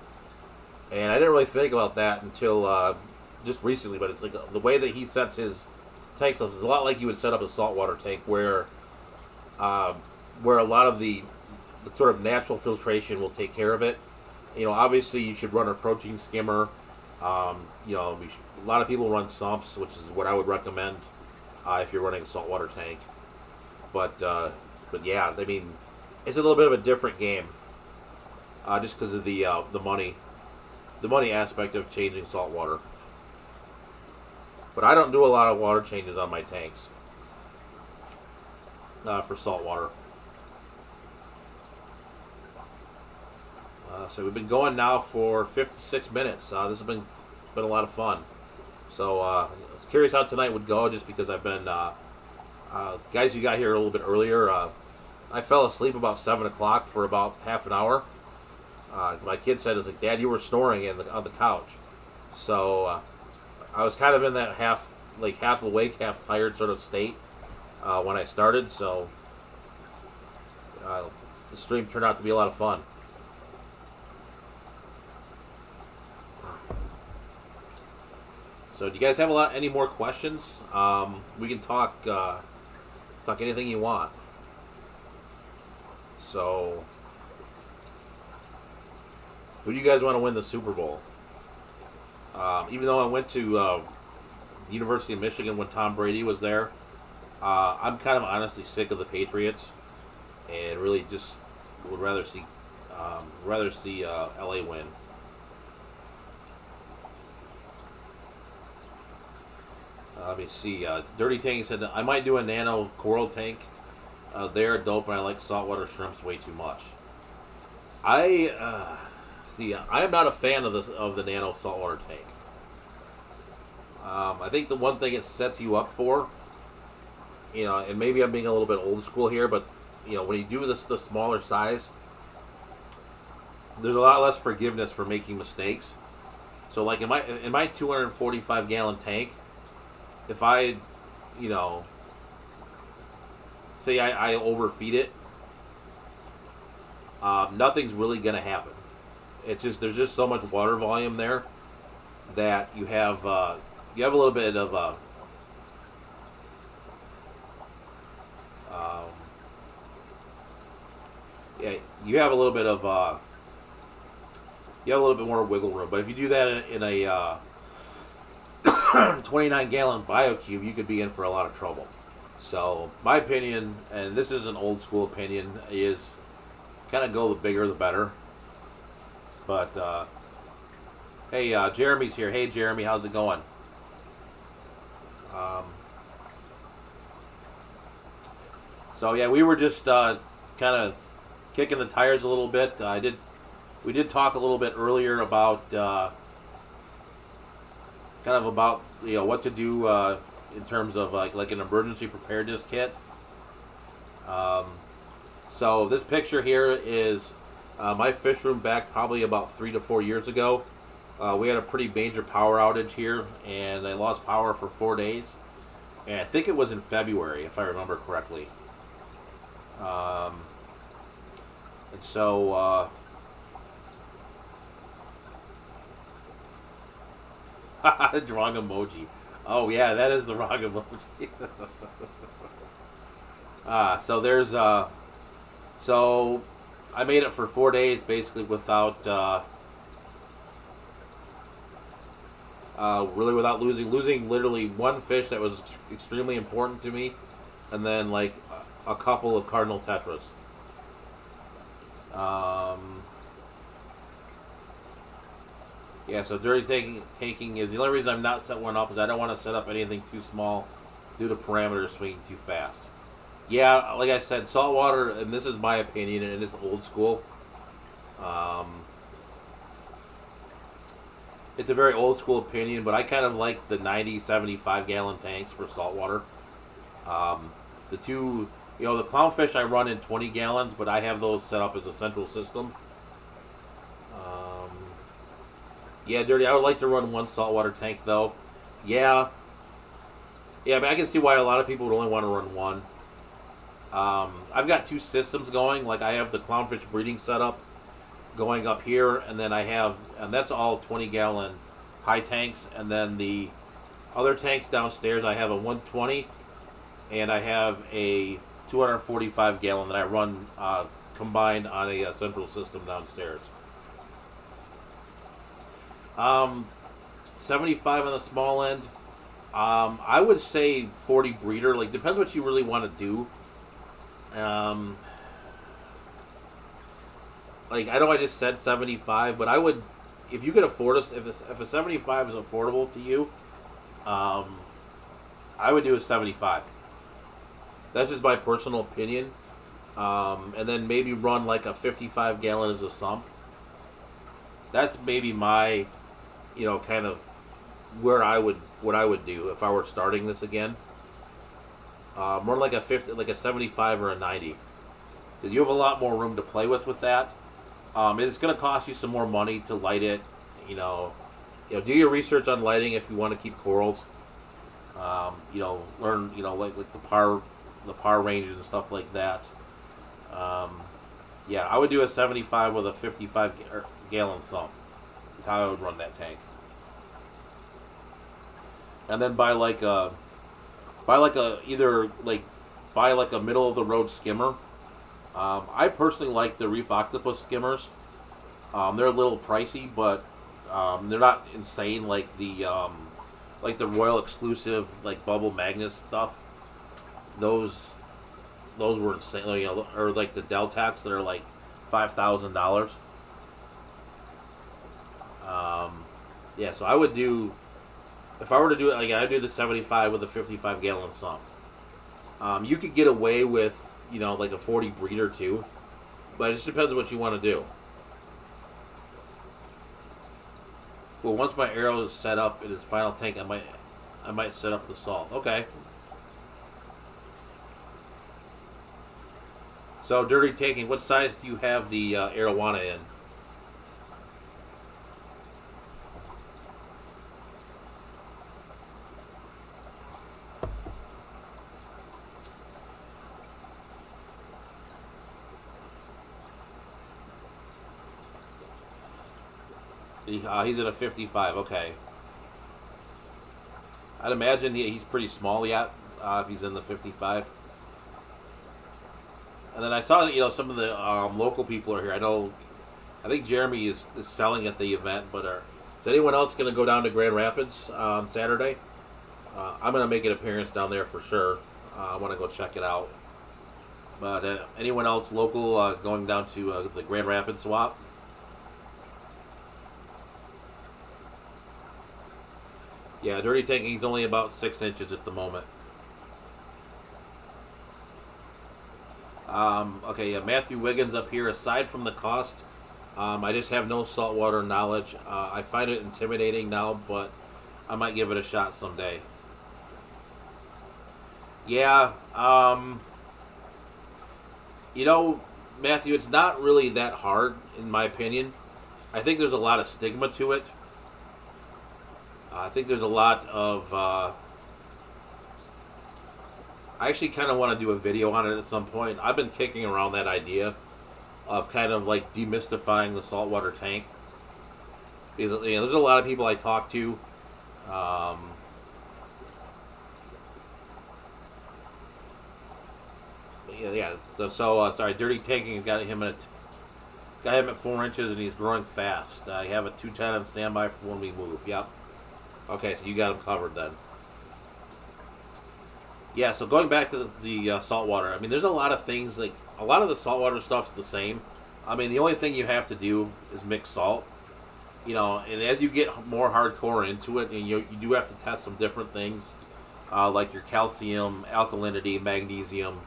And I didn't really think about that until just recently, but it's like the way that he sets his tanks up is a lot like you would set up a saltwater tank, where a lot of the sort of natural filtration will take care of it. You know, obviously you should run a protein skimmer. You know, a lot of people run sumps, which is what I would recommend if you're running a saltwater tank. But yeah, I mean, it's a little bit of a different game, just because of the money aspect of changing salt water. But I don't do a lot of water changes on my tanks for salt water. So we've been going now for 56 minutes. This has been a lot of fun. So I was curious how tonight would go, just because I've been guys who got here a little bit earlier. I fell asleep about 7 o'clock for about half an hour. My kid said, "It was like, Dad, you were snoring on the couch." So I was kind of in that half awake, half tired sort of state when I started. So the stream turned out to be a lot of fun. So do you guys have any more questions? We can talk anything you want. So, who do you guys want to win the Super Bowl? Even though I went to University of Michigan when Tom Brady was there, I'm kind of honestly sick of the Patriots, and really just would rather see LA win. Let me see. Dirty Tank said that I might do a nano coral tank. They're dope, and I like saltwater shrimps way too much. I am not a fan of the nano saltwater tank. I think the one thing it sets you up for, you know, and maybe I'm being a little bit old school here, but you know, when you do the smaller size, there's a lot less forgiveness for making mistakes. So, like in my 245 gallon tank, if I, you know, say I overfeed it, nothing's really going to happen. It's just, there's just so much water volume there that you have a little bit of yeah, you have a little bit of you have a little bit more wiggle room. But if you do that in a 29 gallon BioCube, you could be in for a lot of trouble. So my opinion, and this is an old school opinion, is kind of go the bigger the better. But hey, Jeremy's here. Hey Jeremy, how's it going? So yeah, we were just kind of kicking the tires a little bit. We did talk a little bit earlier about kind of about, you know, what to do in terms of like an emergency preparedness kit. So this picture here is my fish room back probably about 3 to 4 years ago. We had a pretty major power outage here, and I lost power for 4 days. And I think it was in February, if I remember correctly. And so the wrong emoji. Oh yeah, that is the wrong emoji. So there's so I made it for 4 days basically without really without losing literally one fish that was extremely important to me, and then like a couple of cardinal tetras. Yeah, so dirty taking is the only reason I'm not set one up is I don't want to set up anything too small due to parameters swinging too fast. Yeah, like I said, saltwater, and this is my opinion, and it's old school. It's a very old school opinion, but I kind of like the 90, 75 gallon tanks for saltwater. The two, you know, the clownfish I run in 20 gallons, but I have those set up as a central system. Yeah, Dirty, I would like to run one saltwater tank, though. Yeah. Yeah, I mean, I can see why a lot of people would only want to run one. I've got two systems going. Like, I have the clownfish breeding setup going up here, and then I have, and that's all 20-gallon high tanks, and then the other tanks downstairs, I have a 120, and I have a 245-gallon that I run combined on a central system downstairs. 75 on the small end. I would say 40 breeder. Like, depends what you really want to do. Like, I know I just said 75, but I would, if you could afford us, if a 75 is affordable to you, I would do a 75. That's just my personal opinion. And then maybe run like a 55-gallon as a sump. That's maybe my, kind of what I would do if I were starting this again. More like a 50, like a 75 or a 90. You have a lot more room to play with that. It's going to cost you some more money to light it. Do your research on lighting if you want to keep corals. Learn, like the par ranges and stuff like that. Yeah, I would do a 75 with a 55-gallon sump. That's how I would run that tank. And then buy like a middle of the road skimmer. I personally like the Reef Octopus skimmers. They're a little pricey, but they're not insane like the Royal exclusive like Bubble Magnus stuff. Those were insane, or like the Deltax that are like $5,000. Yeah, so I would do, if I were to do it, like I'd do the 75 with a 55-gallon sump. You could get away with, like a 40 breeder too, but it just depends on what you want to do. Well, once my arrow is set up in its final tank, I might set up the salt. Okay. So, Dirty Tanking, what size do you have the arowana in? He's at a 55, okay. I'd imagine he's pretty small yet, if he's in the 55. And then I saw, some of the local people are here. I think Jeremy is selling at the event, but is anyone else going to go down to Grand Rapids on Saturday? I'm going to make an appearance down there for sure. I want to go check it out. But anyone else local going down to the Grand Rapids swap? Yeah, Dirty Tanking, he's only about 6 inches at the moment. Okay, yeah, Matthew Wiggins up here. Aside from the cost, I just have no saltwater knowledge. I find it intimidating now, but I might give it a shot someday. Yeah, Matthew, it's not really that hard, in my opinion. I think there's a lot of stigma to it. I think there's a lot of... I actually kind of want to do a video on it at some point. I've been kicking around that idea of kind of like demystifying the saltwater tank. Because, there's a lot of people I talk to. Sorry, Dirty Tanking got him at 4 inches, and he's growing fast. I have a 210 on standby for when we move. Yep. Okay, so you got him covered then. Yeah, so going back to the saltwater, I mean, there's a lot of things, like, a lot of the saltwater stuff's the same. I mean, the only thing you have to do is mix salt. And as you get more hardcore into it, and you do have to test some different things, like your calcium, alkalinity, magnesium,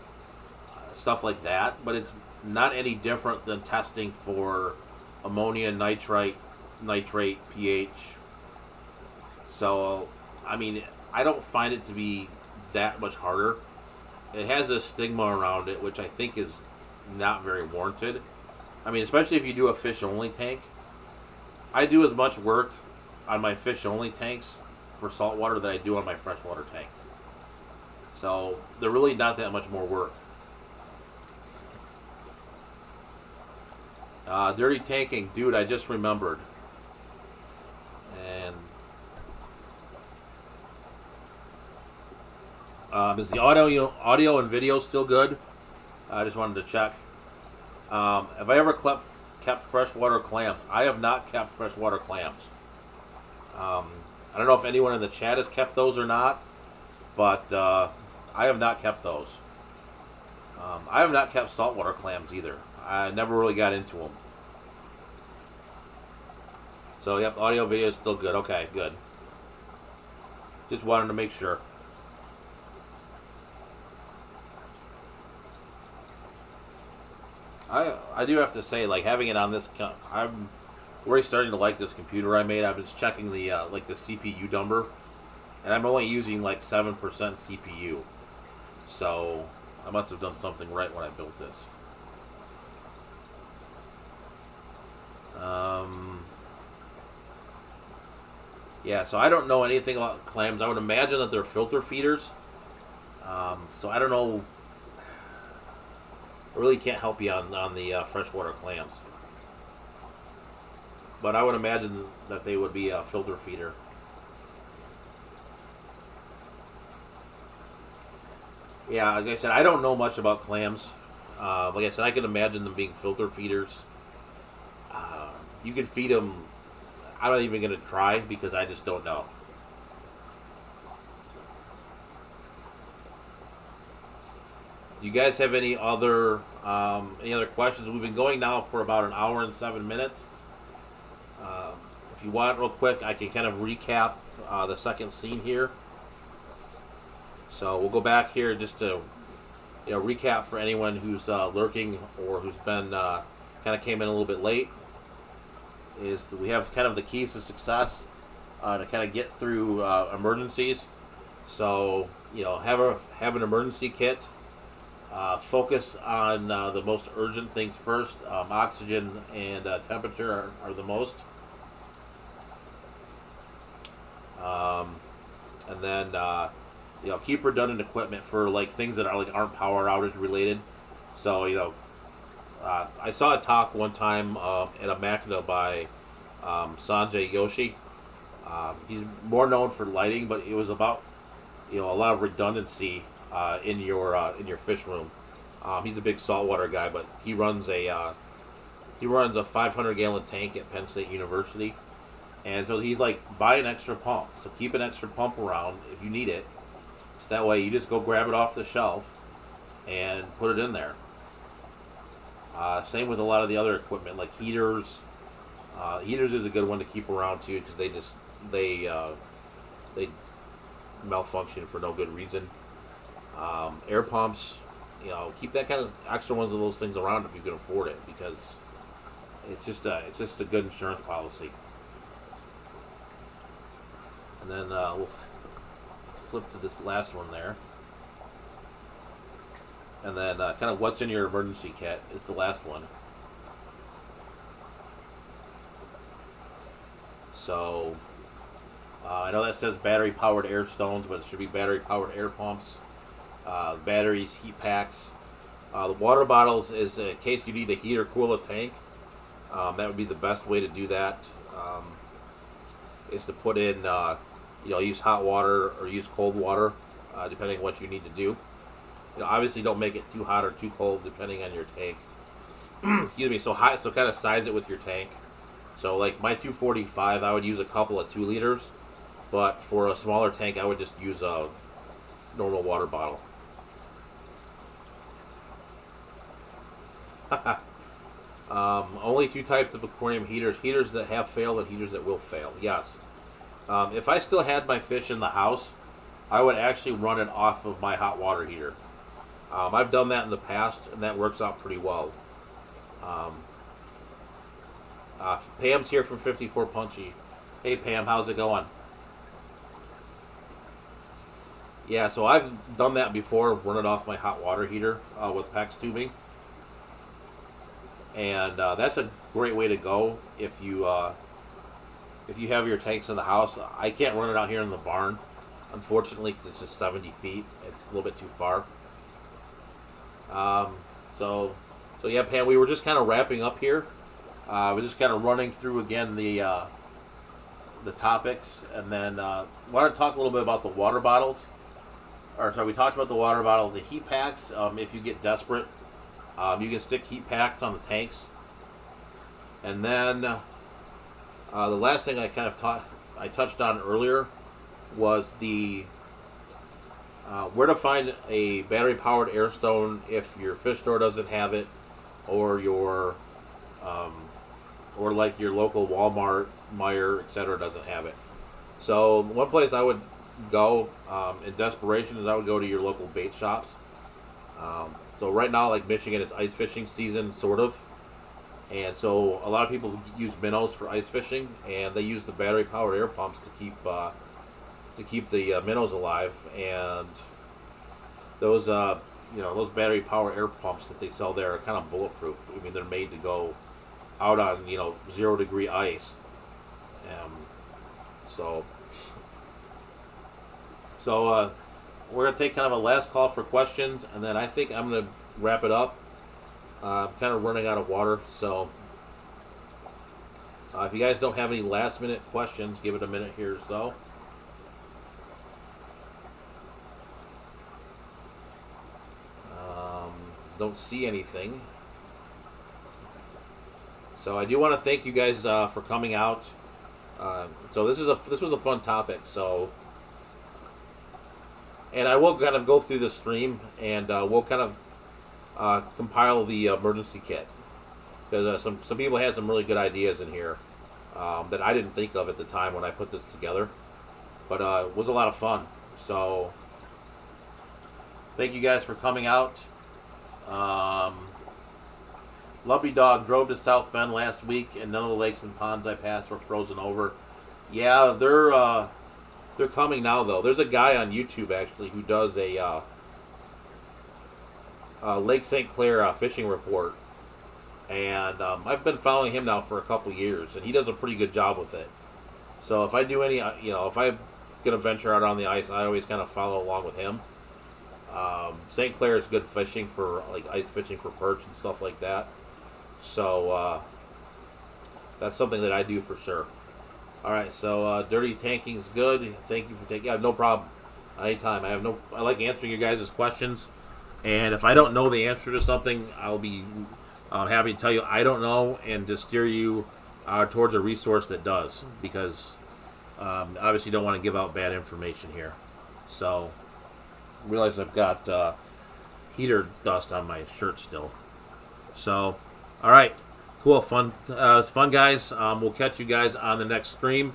stuff like that. But it's not any different than testing for ammonia, nitrate, pH. So, I mean, I don't find it to be that much harder. It has a stigma around it, which I think is not very warranted. I mean, especially if you do a fish-only tank. I do as much work on my fish only tanks for saltwater than I do on my freshwater tanks. So they're really not that much more work. Dirty tanking, dude, I just remembered. And is the audio and video still good? I just wanted to check. Have I ever kept freshwater clams? I have not kept freshwater clams. I don't know if anyone in the chat has kept those or not, but I have not kept those. I have not kept saltwater clams either. I never really got into them. So, yep, audio video is still good. Okay, good. Just wanted to make sure. I do have to say, like, having it on this, I'm already starting to like this computer I made. I've been checking the like the CPU number, and I'm only using like 7% CPU. So I must have done something right when I built this. Yeah, so I don't know anything about clams. I would imagine that they're filter feeders. So I don't know. I really can't help you on the freshwater clams. But I would imagine that they would be a filter feeder. Yeah, like I said, I don't know much about clams. Like I said, I can imagine them being filter feeders. You can feed them. I'm not even going to try because I just don't know. You guys have any other questions? We've been going now for about an hour and 7 minutes. If you want, real quick, I can kind of recap the second scene here. So we'll go back here just to recap for anyone who's lurking or who's been kind of came in a little bit late. Is that we have kind of the keys to success to kind of get through emergencies. So have an emergency kit. Focus on the most urgent things first. Oxygen and temperature are the most. And then keep redundant equipment for like things that are aren't power outage related. So I saw a talk one time at a Makina by Sanjay Yoshi. He's more known for lighting, but it was about a lot of redundancy in your fish room. He's a big saltwater guy, but he runs a 500-gallon tank at Penn State University, and so he's like, buy an extra pump. So keep an extra pump around if you need it. So that way you just go grab it off the shelf and put it in there. Same with a lot of the other equipment like heaters. Heaters is a good one to keep around too because they malfunction for no good reason. Air pumps, keep that kind of extra ones of those things around if you can afford it because it's just a good insurance policy. And then we'll flip to this last one there. And then kind of what's in your emergency kit is the last one. So I know that says battery-powered air stones, but it should be battery-powered air pumps, batteries, heat packs. The water bottles is in case you need to heat or cool a tank. That would be the best way to do that. Is to put in, use hot water or use cold water, depending on what you need to do. Obviously, don't make it too hot or too cold, depending on your tank. Excuse me. So kind of size it with your tank. So, like my 245, I would use a couple of 2 liters, but for a smaller tank, I would just use a normal water bottle. Only 2 types of aquarium heaters: heaters that have failed and heaters that will fail. Yes. If I still had my fish in the house, I would actually run it off of my hot water heater. I've done that in the past, and that works out pretty well. Pam's here from 54 Punchy. Hey Pam, how's it going? Yeah, so I've done that before, run it off my hot water heater with PEX tubing. And that's a great way to go if you if you have your tanks in the house. I can't run it out here in the barn, unfortunately, because it's just 70 feet. It's a little bit too far. So yeah, Pam, we were just kind of wrapping up here. We're just kind of running through again the topics, and then wanted to talk a little bit about the water bottles. We talked about the water bottles, the heat packs. If you get desperate, you can stick heat packs on the tanks. And then the last thing I touched on earlier was the where to find a battery-powered air stone if your fish store doesn't have it, or your or like your local Walmart, Meijer, etc. doesn't have it. So one place I would go in desperation is I would go to your local bait shops. So right now, like Michigan, it's ice fishing season, sort of. And so a lot of people use minnows for ice fishing, and they use the battery-powered air pumps to keep the minnows alive. And those those battery-powered air pumps that they sell there are kind of bulletproof. I mean, they're made to go out on 0-degree ice. So we're gonna take kind of a last call for questions, and then I think I'm gonna wrap it up. I'm kind of running out of water, so if you guys don't have any last-minute questions, give it a minute here or so. Don't see anything. So I do want to thank you guys for coming out. So this was a fun topic. So, and I will kind of go through the stream, and we'll kind of compile the emergency kit, because some people had some really good ideas in here that I didn't think of at the time when I put this together, but it was a lot of fun. So thank you guys for coming out. Lumpy Dog drove to South Bend last week, and none of the lakes and ponds I passed were frozen over. Yeah, they're coming now, though. There's a guy on YouTube actually who does a Lake St. Clair fishing report, and I've been following him now for a couple years, and he does a pretty good job with it. So if I do any, if I'm gonna venture out on the ice, I always kind of follow along with him. St. Clair is good fishing for like ice fishing for perch and stuff like that. So that's something that I do for sure. All right, so dirty tanking's good. Thank you for taking. Yeah, no problem. Anytime. I like answering your guys' questions, and if I don't know the answer to something, I'll be happy to tell you I don't know, and to steer you towards a resource that does, because obviously you don't want to give out bad information here. So realize I've got heater dust on my shirt still. So, all right, cool, fun. It's fun, guys. We'll catch you guys on the next stream.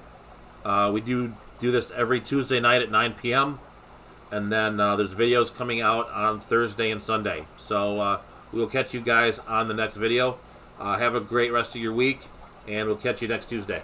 We do this every Tuesday night at 9 p.m. And then there's videos coming out on Thursday and Sunday. So we'll catch you guys on the next video. Have a great rest of your week, and we'll catch you next Tuesday.